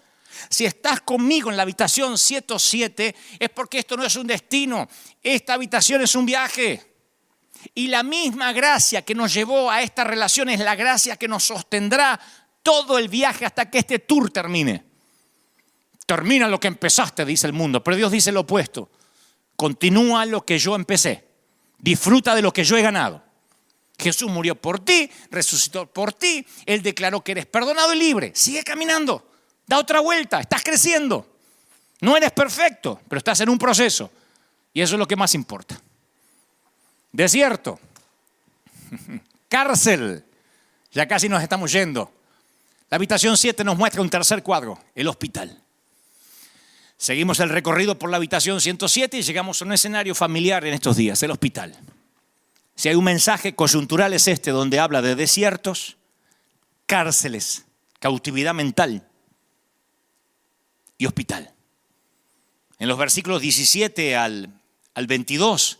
Si estás conmigo en la habitación 107, es porque esto no es un destino. Esta habitación es un viaje. Y la misma gracia que nos llevó a esta relación es la gracia que nos sostendrá todo el viaje hasta que este tour termine. Termina lo que empezaste, dice el mundo, pero Dios dice lo opuesto. Continúa lo que yo empecé. Disfruta de lo que yo he ganado. Jesús murió por ti, resucitó por ti. Él declaró que eres perdonado y libre. Sigue caminando. Da otra vuelta. Estás creciendo. No eres perfecto, pero estás en un proceso. Y eso es lo que más importa. Desierto. Cárcel. Ya casi nos estamos yendo. La habitación 7 nos muestra un tercer cuadro, el hospital. Seguimos el recorrido por la habitación 107 y llegamos a un escenario familiar en estos días, el hospital. Si hay un mensaje coyuntural es este, donde habla de desiertos, cárceles, cautividad mental y hospital. En los versículos 17 al 22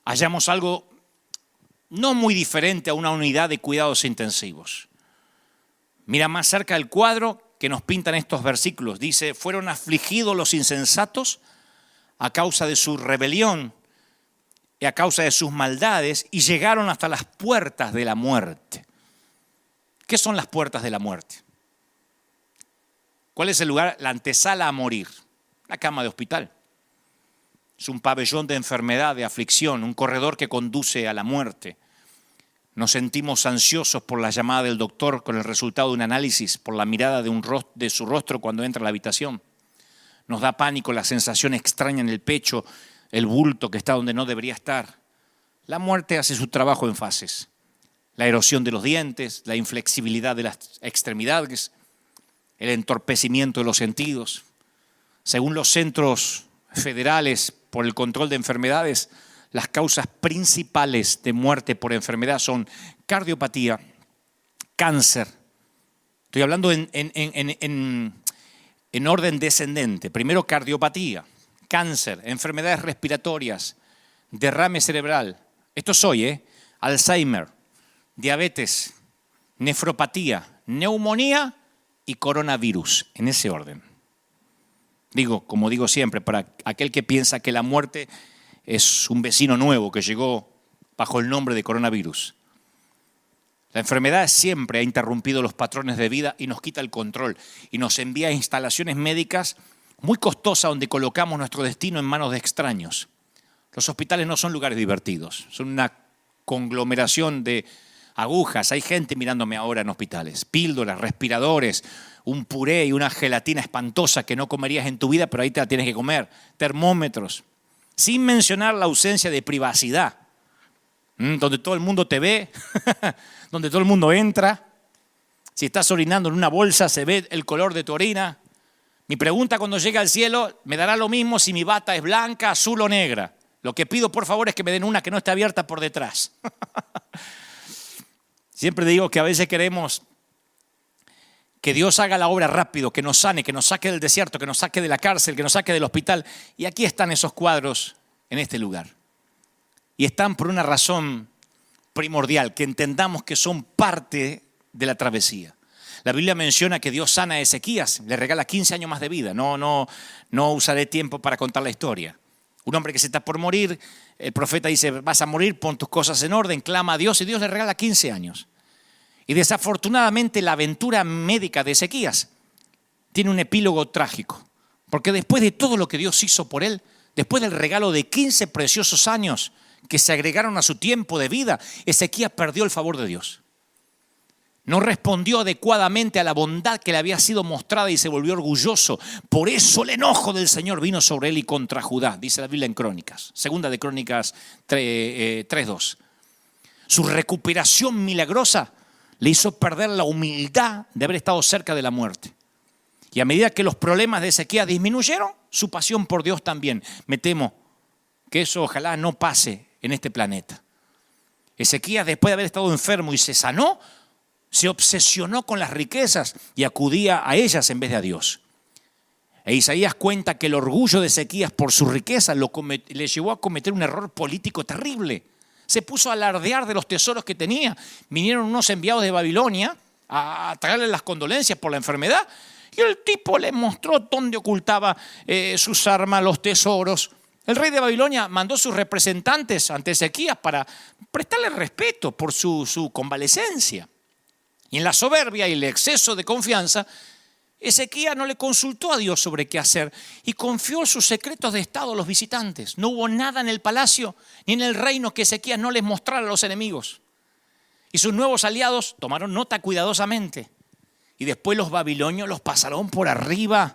hallamos algo no muy diferente a una unidad de cuidados intensivos. Mira más cerca el cuadro que nos pintan estos versículos. Dice, fueron afligidos los insensatos a causa de su rebelión y a causa de sus maldades y llegaron hasta las puertas de la muerte. ¿Qué son las puertas de la muerte? ¿Cuál es el lugar? La antesala a morir. La cama de hospital. Es un pabellón de enfermedad, de aflicción, un corredor que conduce a la muerte. Nos sentimos ansiosos por la llamada del doctor con el resultado de un análisis, por la mirada de su rostro cuando entra a la habitación. Nos da pánico la sensación extraña en el pecho, el bulto que está donde no debería estar. La muerte hace su trabajo en fases. La erosión de los dientes, la inflexibilidad de las extremidades, el entorpecimiento de los sentidos. Según los centros federales por el control de enfermedades, las causas principales de muerte por enfermedad son cardiopatía, cáncer. Estoy hablando en orden descendente. Primero cardiopatía, cáncer, enfermedades respiratorias, derrame cerebral. Esto soy, Alzheimer, diabetes, nefropatía, neumonía y coronavirus, en ese orden. Digo, como digo siempre, para aquel que piensa que la muerte es un vecino nuevo que llegó bajo el nombre de coronavirus. La enfermedad siempre ha interrumpido los patrones de vida y nos quita el control y nos envía a instalaciones médicas muy costosas donde colocamos nuestro destino en manos de extraños. Los hospitales no son lugares divertidos, son una conglomeración de agujas. Hay gente mirándome ahora en hospitales, píldoras, respiradores, un puré y una gelatina espantosa que no comerías en tu vida, pero ahí te la tienes que comer, termómetros. Sin mencionar la ausencia de privacidad, donde todo el mundo te ve, donde todo el mundo entra. Si estás orinando en una bolsa, se ve el color de tu orina. Mi pregunta cuando llegue al cielo, me dará lo mismo si mi bata es blanca, azul o negra. Lo que pido, por favor, es que me den una que no esté abierta por detrás. Siempre digo que a veces queremos que Dios haga la obra rápido, que nos sane, que nos saque del desierto, que nos saque de la cárcel, que nos saque del hospital. Y aquí están esos cuadros en este lugar. y están por una razón primordial, que entendamos que son parte de la travesía. La Biblia menciona que Dios sana a Ezequías, le regala 15 años más de vida. No usaré tiempo para contar la historia. Un hombre que se está por morir, el profeta dice, vas a morir, pon tus cosas en orden, clama a Dios, y Dios le regala 15 años. Y desafortunadamente la aventura médica de Ezequías tiene un epílogo trágico, porque después de todo lo que Dios hizo por él, después del regalo de 15 preciosos años que se agregaron a su tiempo de vida, Ezequías perdió el favor de Dios. No respondió adecuadamente a la bondad que le había sido mostrada y se volvió orgulloso. Por eso el enojo del Señor vino sobre él y contra Judá, dice la Biblia en Crónicas, segunda de Crónicas 3:2. Su recuperación milagrosa le hizo perder la humildad de haber estado cerca de la muerte. Y a medida que los problemas de Ezequías disminuyeron, su pasión por Dios también. Me temo que eso ojalá no pase en este planeta. Ezequías, después de haber estado enfermo y se sanó, se obsesionó con las riquezas y acudía a ellas en vez de a Dios. E Isaías cuenta que el orgullo de Ezequías por su riqueza le llevó a cometer un error político terrible. Se puso a alardear de los tesoros que tenía. Vinieron unos enviados de Babilonia a traerle las condolencias por la enfermedad y el tipo le mostró dónde ocultaba sus armas, los tesoros. El rey de Babilonia mandó sus representantes ante Ezequías para prestarle respeto por su convalecencia. Y en la soberbia y el exceso de confianza, Ezequías no le consultó a Dios sobre qué hacer y confió sus secretos de estado a los visitantes. No hubo nada en el palacio ni en el reino que Ezequías no les mostrara a los enemigos. Y sus nuevos aliados tomaron nota cuidadosamente. Y después los babilonios los pasaron por arriba,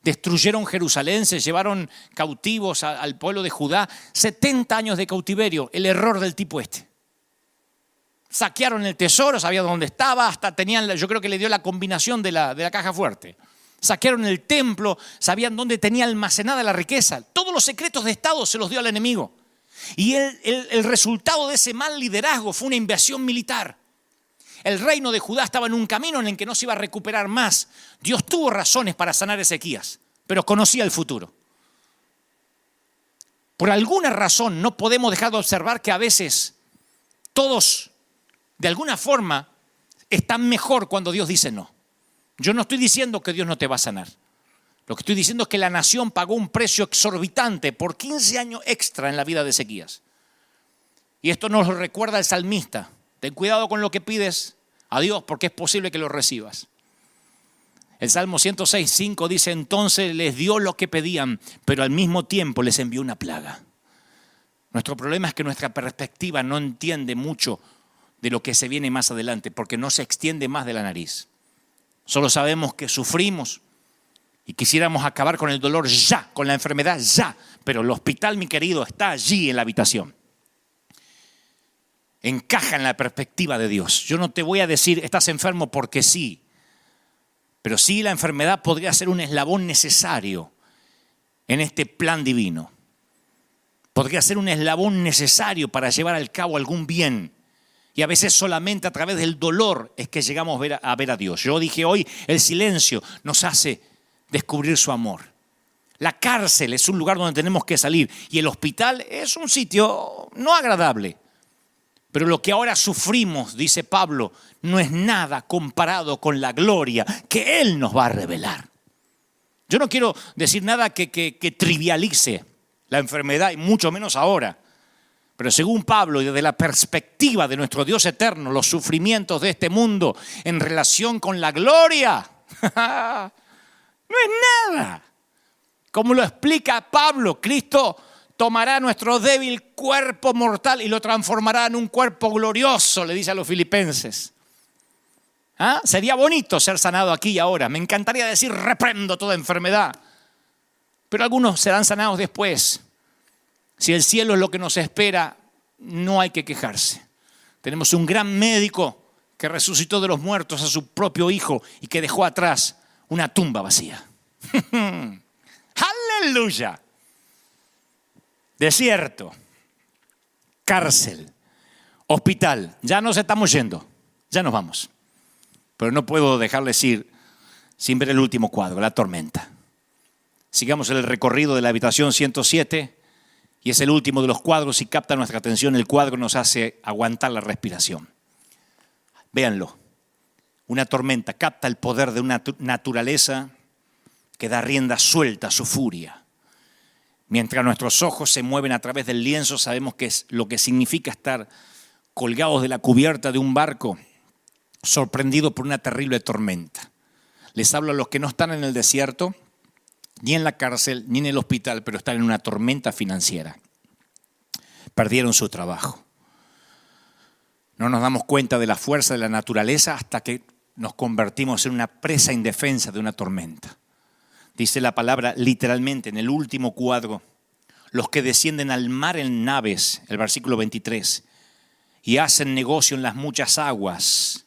destruyeron Jerusalén, se llevaron cautivos al pueblo de Judá. 70 años de cautiverio, el error del tipo este. Saquearon el tesoro, sabían dónde estaba, hasta tenían, yo creo que le dio la combinación de la caja fuerte. Saquearon el templo, sabían dónde tenía almacenada la riqueza. Todos los secretos de Estado se los dio al enemigo. Y el resultado de ese mal liderazgo fue una invasión militar. El reino de Judá estaba en un camino en el que no se iba a recuperar más. Dios tuvo razones para sanar a Ezequías, pero conocía el futuro. Por alguna razón no podemos dejar de observar que a veces todos, de alguna forma, están mejor cuando Dios dice no. Yo no estoy diciendo que Dios no te va a sanar. Lo que estoy diciendo es que la nación pagó un precio exorbitante por 15 años extra en la vida de Ezequías. Y esto nos lo recuerda el salmista. Ten cuidado con lo que pides a Dios porque es posible que lo recibas. El Salmo 106:5 dice, entonces les dio lo que pedían, pero al mismo tiempo les envió una plaga. Nuestro problema es que nuestra perspectiva no entiende mucho de lo que se viene más adelante porque no se extiende más de la nariz. Solo sabemos que sufrimos y quisiéramos acabar con el dolor ya, con la enfermedad ya, pero el hospital, mi querido, está allí en la habitación. Encaja en la perspectiva de Dios. Yo no te voy a decir estás enfermo porque sí, pero sí la enfermedad podría ser un eslabón necesario en este plan divino. Podría ser un eslabón necesario para llevar al cabo algún bien. Y a veces solamente a través del dolor es que llegamos a ver a Dios. Yo dije hoy, el silencio nos hace descubrir su amor. La cárcel es un lugar donde tenemos que salir y el hospital es un sitio no agradable. Pero lo que ahora sufrimos, dice Pablo, no es nada comparado con la gloria que Él nos va a revelar. Yo no quiero decir nada que trivialice la enfermedad y mucho menos ahora. Pero según Pablo y desde la perspectiva de nuestro Dios eterno, los sufrimientos de este mundo en relación con la gloria no es nada. Como lo explica Pablo, Cristo tomará nuestro débil cuerpo mortal y lo transformará en un cuerpo glorioso, le dice a los filipenses. Sería bonito ser sanado aquí y ahora. Me encantaría decir reprendo toda enfermedad. Pero algunos serán sanados después. Si el cielo es lo que nos espera, no hay que quejarse. Tenemos un gran médico que resucitó de los muertos a su propio hijo y que dejó atrás una tumba vacía. ¡Aleluya! Desierto, cárcel, hospital. Ya nos estamos yendo, ya nos vamos. Pero no puedo dejarles ir sin ver el último cuadro, la tormenta. Sigamos el recorrido de la habitación 107 Y es el último de los cuadros y capta nuestra atención. El cuadro nos hace aguantar la respiración. Véanlo. Una tormenta capta el poder de una naturaleza que da rienda suelta a su furia. Mientras nuestros ojos se mueven a través del lienzo, sabemos que es lo que significa estar colgados de la cubierta de un barco, sorprendido por una terrible tormenta. Les hablo a los que no están en el desierto, ni en la cárcel, ni en el hospital, pero están en una tormenta financiera. Perdieron su trabajo. No nos damos cuenta de la fuerza de la naturaleza hasta que nos convertimos en una presa indefensa de una tormenta. Dice la palabra literalmente en el último cuadro, los que descienden al mar en naves, el versículo 23, y hacen negocio en las muchas aguas.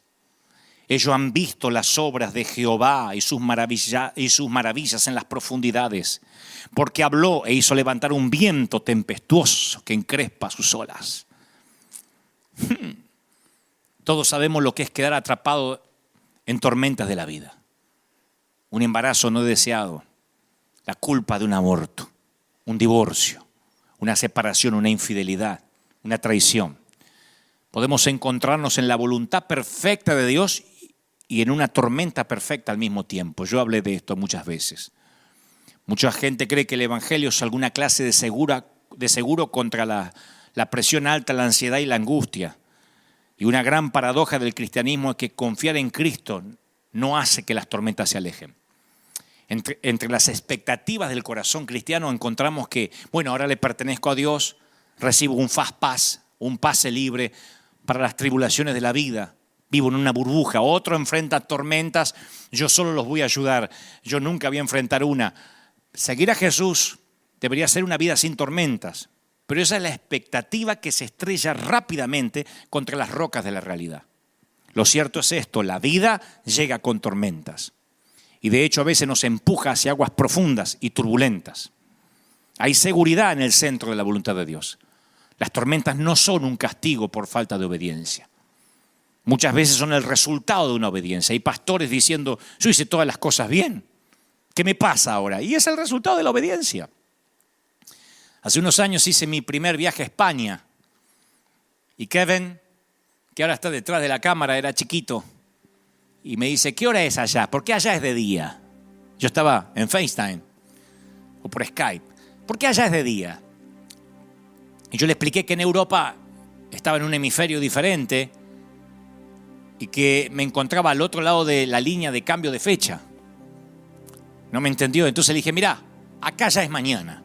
Ellos han visto las obras de Jehová y sus maravillas en las profundidades, porque habló e hizo levantar un viento tempestuoso que encrespa sus olas. Todos sabemos lo que es quedar atrapado en tormentas de la vida. Un embarazo no deseado, la culpa de un aborto, un divorcio, una separación, una infidelidad, una traición. Podemos encontrarnos en la voluntad perfecta de Dios y en una tormenta perfecta al mismo tiempo. Yo hablé de esto muchas veces. Mucha gente cree que el evangelio es alguna clase de seguro contra la presión alta, la ansiedad y la angustia. Y una gran paradoja del cristianismo es que confiar en Cristo no hace que las tormentas se alejen. Entre las expectativas del corazón cristiano encontramos que, bueno, ahora le pertenezco a Dios, recibo un fast pass, un pase libre para las tribulaciones de la vida. Vivo en una burbuja, otro enfrenta tormentas, yo solo los voy a ayudar, yo nunca voy a enfrentar una. Seguir a Jesús debería ser una vida sin tormentas, pero esa es la expectativa que se estrella rápidamente contra las rocas de la realidad. Lo cierto es esto, la vida llega con tormentas y de hecho a veces nos empuja hacia aguas profundas y turbulentas. Hay seguridad en el centro de la voluntad de Dios. Las tormentas no son un castigo por falta de obediencia. Muchas veces son el resultado de una obediencia. Hay pastores diciendo, yo hice todas las cosas bien. ¿Qué me pasa ahora? Y es el resultado de la obediencia. Hace unos años hice mi primer viaje a España. Y Kevin, que ahora está detrás de la cámara, era chiquito. Y me dice, ¿qué hora es allá? ¿Por qué allá es de día? Yo estaba en FaceTime o por Skype. ¿Por qué allá es de día? Y yo le expliqué que en Europa estaba en un hemisferio diferente y que me encontraba al otro lado de la línea de cambio de fecha. No me entendió, entonces le dije, mirá, acá ya es mañana.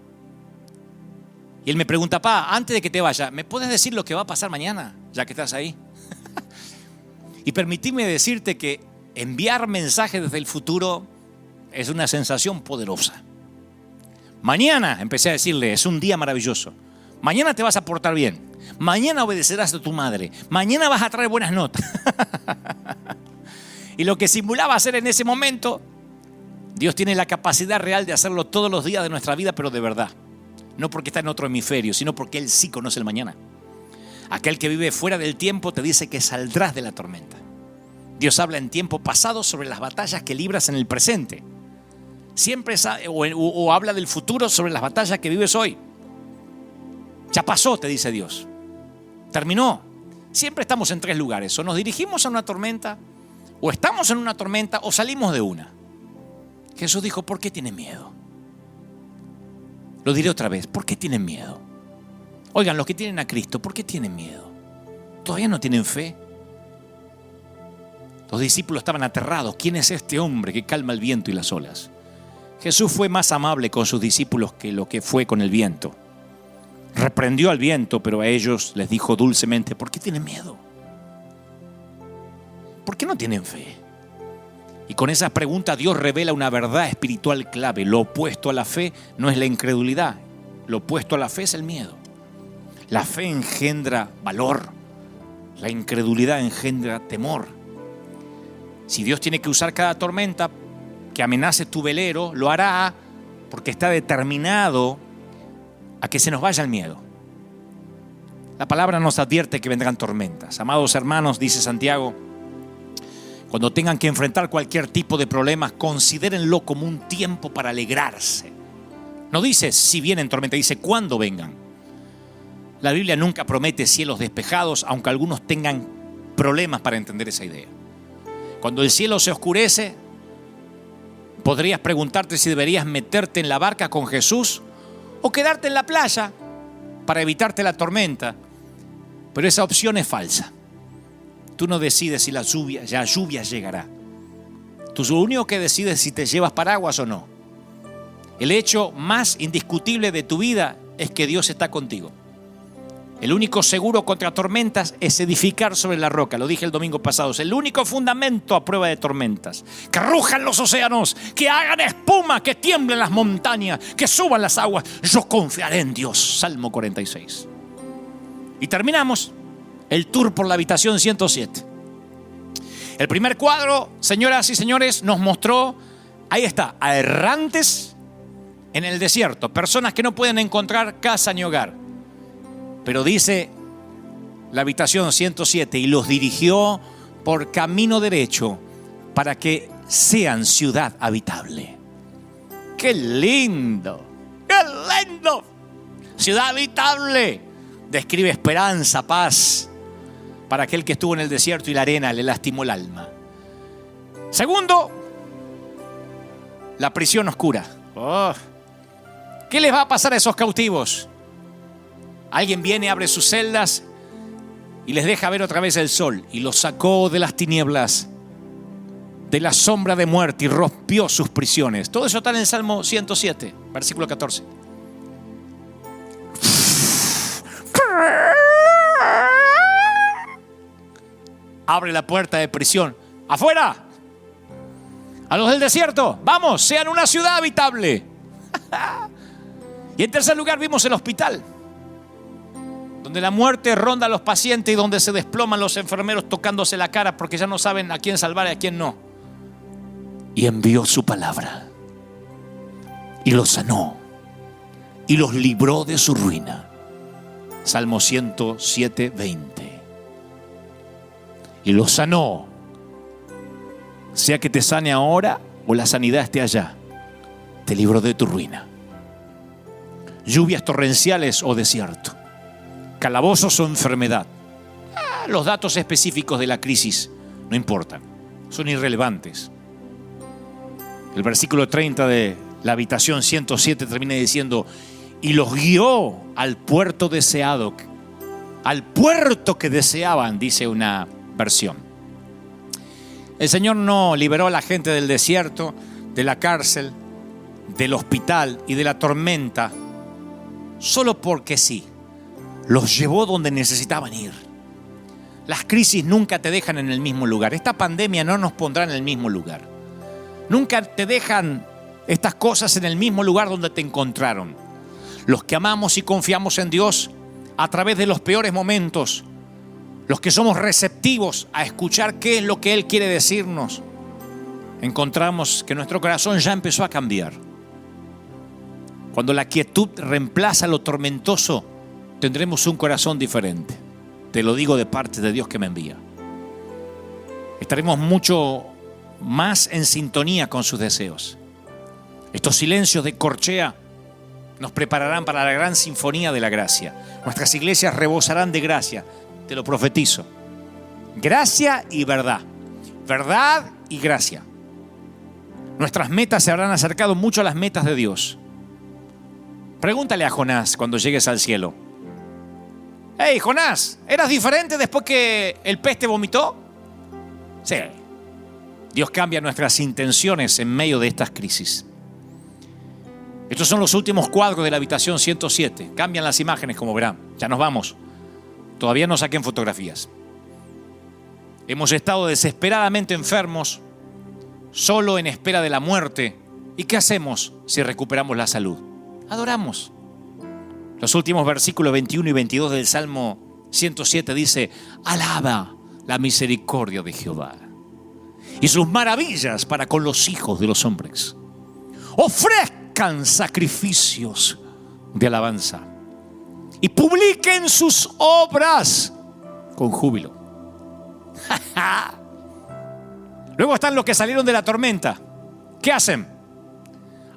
Y él me pregunta, pa, antes de que te vaya, ¿me puedes decir lo que va a pasar mañana, ya que estás ahí? Y permitime decirte que enviar mensajes desde el futuro es una sensación poderosa. Mañana, empecé a decirle, es un día maravilloso. Mañana te vas a portar bien. Mañana obedecerás a tu madre. Mañana vas a traer buenas notas. Y lo que simulaba hacer en ese momento, Dios tiene la capacidad real de hacerlo todos los días de nuestra vida, pero de verdad. No porque está en otro hemisferio, sino porque Él sí conoce el mañana. Aquel que vive fuera del tiempo te dice que saldrás de la tormenta. Dios habla en tiempo pasado sobre las batallas que libras en el presente. Siempre o habla del futuro sobre las batallas que vives hoy. Ya pasó, te dice Dios. Terminó. Siempre estamos en tres lugares. O nos dirigimos a una tormenta, o estamos en una tormenta, o salimos de una. Jesús dijo, ¿por qué tienen miedo? Lo diré otra vez, ¿por qué tienen miedo? Oigan, los que tienen a Cristo, ¿por qué tienen miedo? ¿Todavía no tienen fe? Los discípulos estaban aterrados. ¿Quién es este hombre que calma el viento y las olas? Jesús fue más amable con sus discípulos que lo que fue con el viento. Reprendió al viento, pero a ellos les dijo dulcemente, ¿por qué tienen miedo? ¿Por qué no tienen fe? Y con esas preguntas Dios revela una verdad espiritual clave. Lo opuesto a la fe no es la incredulidad. Lo opuesto a la fe es el miedo. La fe engendra valor. La incredulidad engendra temor. Si Dios tiene que usar cada tormenta que amenace tu velero, lo hará porque está determinado a que se nos vaya el miedo. La palabra nos advierte que vendrán tormentas. Amados hermanos, dice Santiago, cuando tengan que enfrentar cualquier tipo de problemas, considérenlo como un tiempo para alegrarse. No dice si vienen tormentas, dice cuándo vengan. La Biblia nunca promete cielos despejados, aunque algunos tengan problemas para entender esa idea. Cuando el cielo se oscurece, podrías preguntarte si deberías meterte en la barca con Jesús o quedarte en la playa para evitarte la tormenta. Pero esa opción es falsa. Tú no decides si la lluvia llegará. Tú lo único que decides es si te llevas paraguas o no. El hecho más indiscutible de tu vida es que Dios está contigo. El único seguro contra tormentas es edificar sobre la roca. Lo dije el domingo pasado. Es el único fundamento a prueba de tormentas. Que rujan los océanos, que hagan espuma, que tiemblen las montañas, que suban las aguas. Yo confiaré en Dios. Salmo 46. Y terminamos el tour por la habitación 107. El primer cuadro, señoras y señores, nos mostró, ahí está, a errantes en el desierto. Personas que no pueden encontrar casa ni hogar. Pero dice la habitación 107, y los dirigió por camino derecho para que sean ciudad habitable. ¡Qué lindo! ¡Qué lindo! Ciudad habitable. Describe esperanza, paz para aquel que estuvo en el desierto y la arena le lastimó el alma. Segundo, la prisión oscura. ¿Qué les va a pasar a esos cautivos? Alguien viene, abre sus celdas y les deja ver otra vez el sol. Y los sacó de las tinieblas, de la sombra de muerte, y rompió sus prisiones. Todo eso está en el Salmo 107, versículo 14. Abre la puerta de prisión. ¡Afuera! A los del desierto, vamos, sean una ciudad habitable. Y en tercer lugar vimos el hospital, donde la muerte ronda a los pacientes y donde se desploman los enfermeros tocándose la cara porque ya no saben a quién salvar y a quién no. Y envió su palabra y los sanó y los libró de su ruina. Salmo 107, 20. Y los sanó, sea que te sane ahora o la sanidad esté allá. Te libró de tu ruina. Lluvias torrenciales o desierto, calabozos o enfermedad. Los datos específicos de la crisis no importan, son irrelevantes. El versículo 30 de la habitación 107 termina diciendo: y los guió al puerto deseado, al puerto que deseaban, dice una versión. El Señor no liberó a la gente del desierto, de la cárcel, del hospital y de la tormenta solo porque sí. Los llevó donde necesitaban ir. Las crisis nunca te dejan en el mismo lugar. Esta pandemia no nos pondrá en el mismo lugar. Nunca te dejan estas cosas en el mismo lugar donde te encontraron. Los que amamos y confiamos en Dios a través de los peores momentos, los que somos receptivos a escuchar qué es lo que Él quiere decirnos, encontramos que nuestro corazón ya empezó a cambiar. Cuando la quietud reemplaza lo tormentoso, tendremos un corazón diferente. Te lo digo de parte de Dios que me envía. Estaremos mucho más en sintonía con sus deseos. Estos silencios de corchea nos prepararán para la gran sinfonía de la gracia. Nuestras iglesias rebosarán de gracia, te lo profetizo. Gracia y verdad. Verdad y gracia. Nuestras metas se habrán acercado mucho a las metas de Dios. Pregúntale a Jonás cuando llegues al cielo: hey, Jonás, ¿eras diferente después que el pez te vomitó? Sí. Dios cambia nuestras intenciones en medio de estas crisis. Estos son los últimos cuadros de la habitación 107. Cambian las imágenes, como verán. Ya nos vamos. Todavía no saquen fotografías. Hemos estado desesperadamente enfermos, solo en espera de la muerte. ¿Y qué hacemos si recuperamos la salud? Adoramos. Los últimos versículos 21 y 22 del Salmo 107 dice: alaba la misericordia de Jehová y sus maravillas para con los hijos de los hombres. Ofrezcan sacrificios de alabanza y publiquen sus obras con júbilo. Luego están los que salieron de la tormenta. ¿Qué hacen?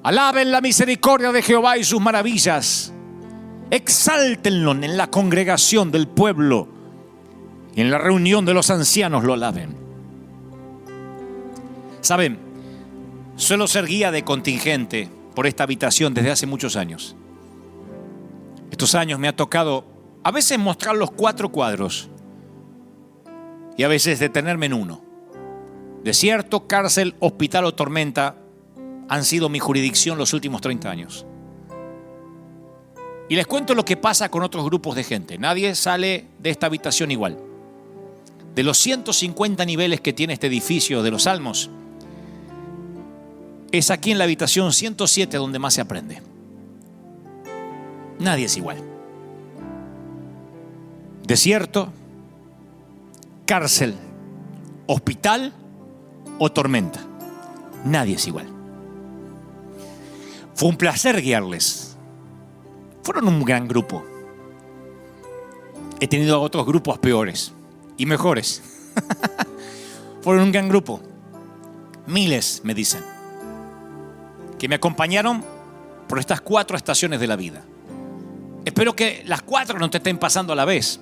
Alaben la misericordia de Jehová y sus maravillas Exáltenlo en la congregación del pueblo y en la reunión de los ancianos lo alaben. Saben, suelo ser guía de contingente por esta habitación desde hace muchos años. Estos años me ha tocado a veces mostrar los 4 cuadros y a veces detenerme en uno. Desierto, cárcel, hospital o tormenta han sido mi jurisdicción los últimos 30 años. Y les cuento lo que pasa con otros grupos de gente. Nadie sale de esta habitación igual. De los 150 niveles que tiene este edificio de los Salmos, es aquí en la habitación 107 donde más se aprende. Nadie es igual. Desierto, cárcel, hospital o tormenta. Nadie es igual. Fue un placer guiarles. Fueron un gran grupo. He tenido otros grupos peores y mejores. Fueron un gran grupo. Miles, me dicen, que me acompañaron por estas 4 estaciones de la vida. Espero que las 4 no te estén pasando a la vez.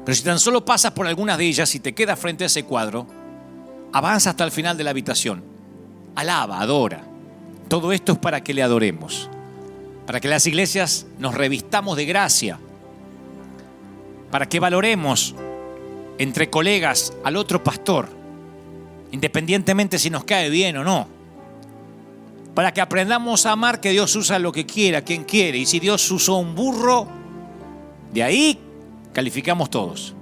Pero si tan solo pasas por algunas de ellas y te quedas frente a ese cuadro, avanza hasta el final de la habitación. Alaba, adora. Todo esto es para que le adoremos. Para que las iglesias nos revistamos de gracia. Para que valoremos entre colegas al otro pastor, independientemente si nos cae bien o no. Para que aprendamos a amar, que Dios usa lo que quiera, quien quiere. Y si Dios usó un burro, de ahí calificamos todos.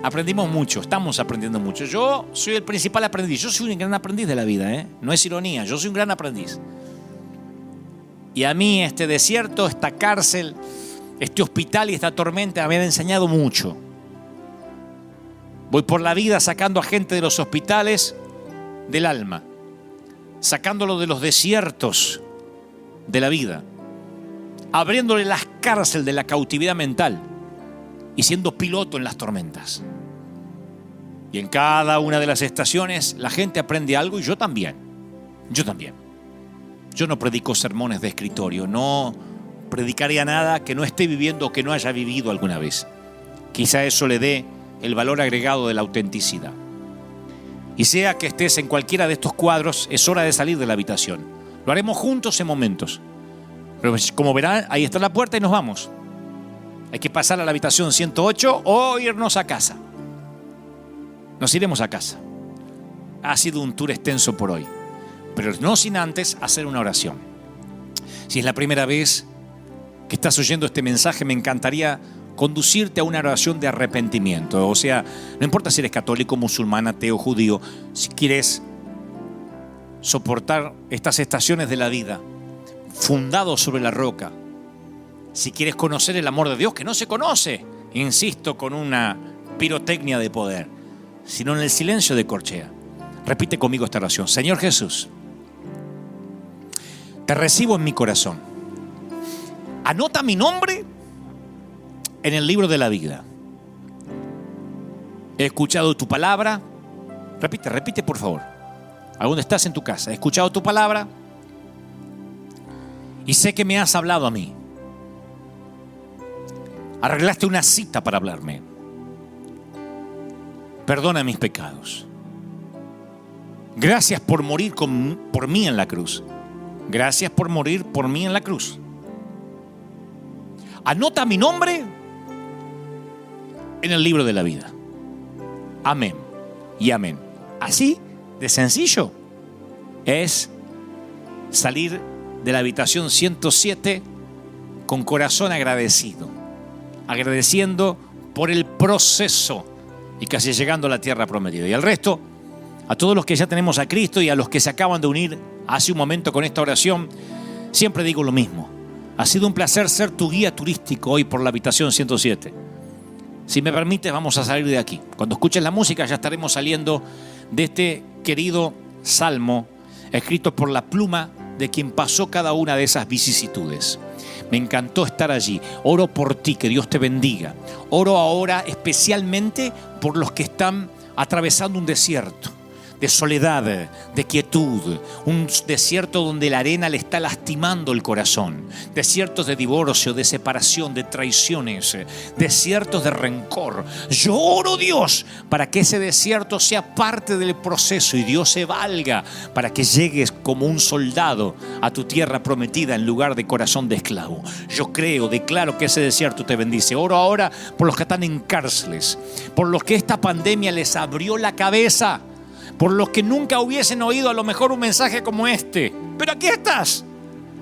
Aprendimos mucho, estamos aprendiendo mucho. Yo soy el principal aprendiz. Yo soy un gran aprendiz de la vida, No es ironía, yo soy un gran aprendiz. Y a mí este desierto, esta cárcel, este hospital y esta tormenta me han enseñado mucho. Voy por la vida sacando a gente de los hospitales del alma, sacándolo de los desiertos de la vida, abriéndole las cárceles de la cautividad mental y siendo piloto en las tormentas. Y en cada una de las estaciones la gente aprende algo y yo también. Yo no predico sermones de escritorio, no predicaría nada que no esté viviendo o que no haya vivido alguna vez. Quizá eso le dé el valor agregado de la autenticidad. Y sea que estés en cualquiera de estos cuadros, es hora de salir de la habitación. Lo haremos juntos en momentos. Pero como verán, ahí está la puerta y nos vamos. Hay que pasar a la habitación 108 o irnos a casa. Nos iremos a casa. Ha sido un tour extenso por hoy, pero no sin antes hacer una oración. Si es la primera vez que estás oyendo este mensaje, me encantaría conducirte a una oración de arrepentimiento. O sea, no importa si eres católico, musulmán, ateo, judío, si quieres soportar estas estaciones de la vida, fundado sobre la roca, si quieres conocer el amor de Dios, que no se conoce, insisto, con una pirotecnia de poder, sino en el silencio de corchea. Repite conmigo esta oración. Señor Jesús, te recibo en mi corazón. Anota mi nombre en el libro de la vida. He escuchado tu palabra. Repite por favor. ¿A dónde estás en tu casa? He escuchado tu palabra y sé que me has hablado a mí. Arreglaste una cita para hablarme. Perdona mis pecados. Gracias por morir por mí en la cruz. Gracias por morir por mí en la cruz. Anota mi nombre en el libro de la vida. Amén y amén. Así de sencillo es salir de la habitación 107 con corazón agradecido, agradeciendo por el proceso y casi llegando a la tierra prometida. Y al resto, a todos los que ya tenemos a Cristo y a los que se acaban de unir hace un momento con esta oración, siempre digo lo mismo. Ha sido un placer ser tu guía turístico hoy por la habitación 107. Si me permites, vamos a salir de aquí. Cuando escuches la música ya estaremos saliendo de este querido salmo escrito por la pluma de quien pasó cada una de esas vicisitudes. Me encantó estar allí. Oro por ti, que Dios te bendiga. Oro ahora especialmente por los que están atravesando un desierto. de soledad, de quietud, un desierto donde la arena le está lastimando el corazón, desiertos de divorcio, de separación, de traiciones, desiertos de rencor. Yo oro, Dios, para que ese desierto sea parte del proceso y Dios se valga para que llegues como un soldado a tu tierra prometida en lugar de corazón de esclavo. Yo creo, declaro que ese desierto te bendice. Oro ahora por los que están en cárceles, por los que esta pandemia les abrió la cabeza, por los que nunca hubiesen oído a lo mejor un mensaje como este. Pero aquí estás,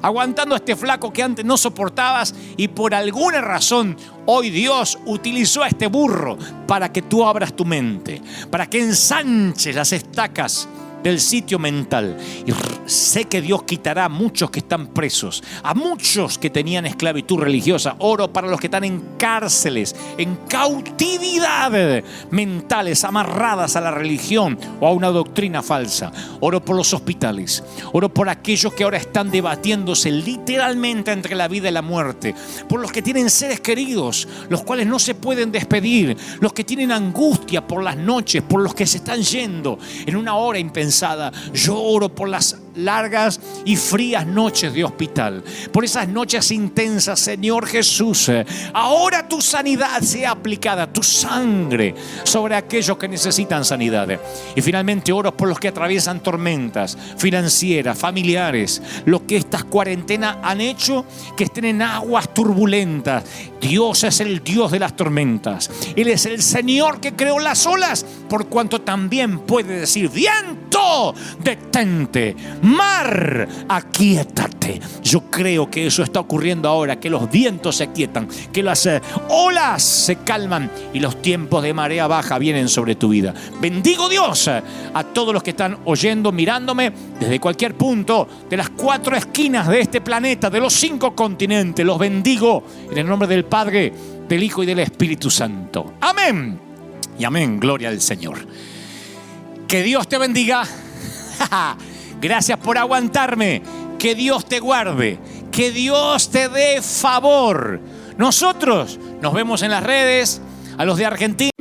aguantando a este flaco que antes no soportabas y por alguna razón hoy Dios utilizó a este burro para que tú abras tu mente, para que ensanches las estacas del sitio mental. Y sé que Dios quitará a muchos que están presos, a muchos que tenían esclavitud religiosa. Oro para los que están en cárceles, en cautividad mentales, amarradas a la religión o a una doctrina falsa. Oro por los hospitales, oro por aquellos que ahora están debatiéndose literalmente entre la vida y la muerte, por los que tienen seres queridos, los cuales no se pueden despedir, los que tienen angustia por las noches, por los que se están yendo en una hora impensada. Yo oro por las largas y frías noches de hospital, por esas noches intensas, Señor Jesús. Ahora tu sanidad sea aplicada, tu sangre sobre aquellos que necesitan sanidad. Y finalmente oro por los que atraviesan tormentas financieras, familiares, lo que estas cuarentenas han hecho que estén en aguas turbulentas. Dios es el Dios de las tormentas. Él es el Señor que creó las olas, por cuanto también puede decir: viento, detente; mar, aquíétate. Yo creo que eso está ocurriendo ahora, que los vientos se aquietan, que las olas se calman y los tiempos de marea baja vienen sobre tu vida. Bendigo, Dios, a todos los que están oyendo, mirándome desde cualquier punto de las 4 esquinas de este planeta, de los 5 continentes. Los bendigo en el nombre del Padre, del Hijo y del Espíritu Santo. Amén y amén. Gloria al Señor. Que Dios te bendiga. Gracias por aguantarme. Que Dios te guarde. Que Dios te dé favor. Nosotros nos vemos en las redes. A los de Argentina.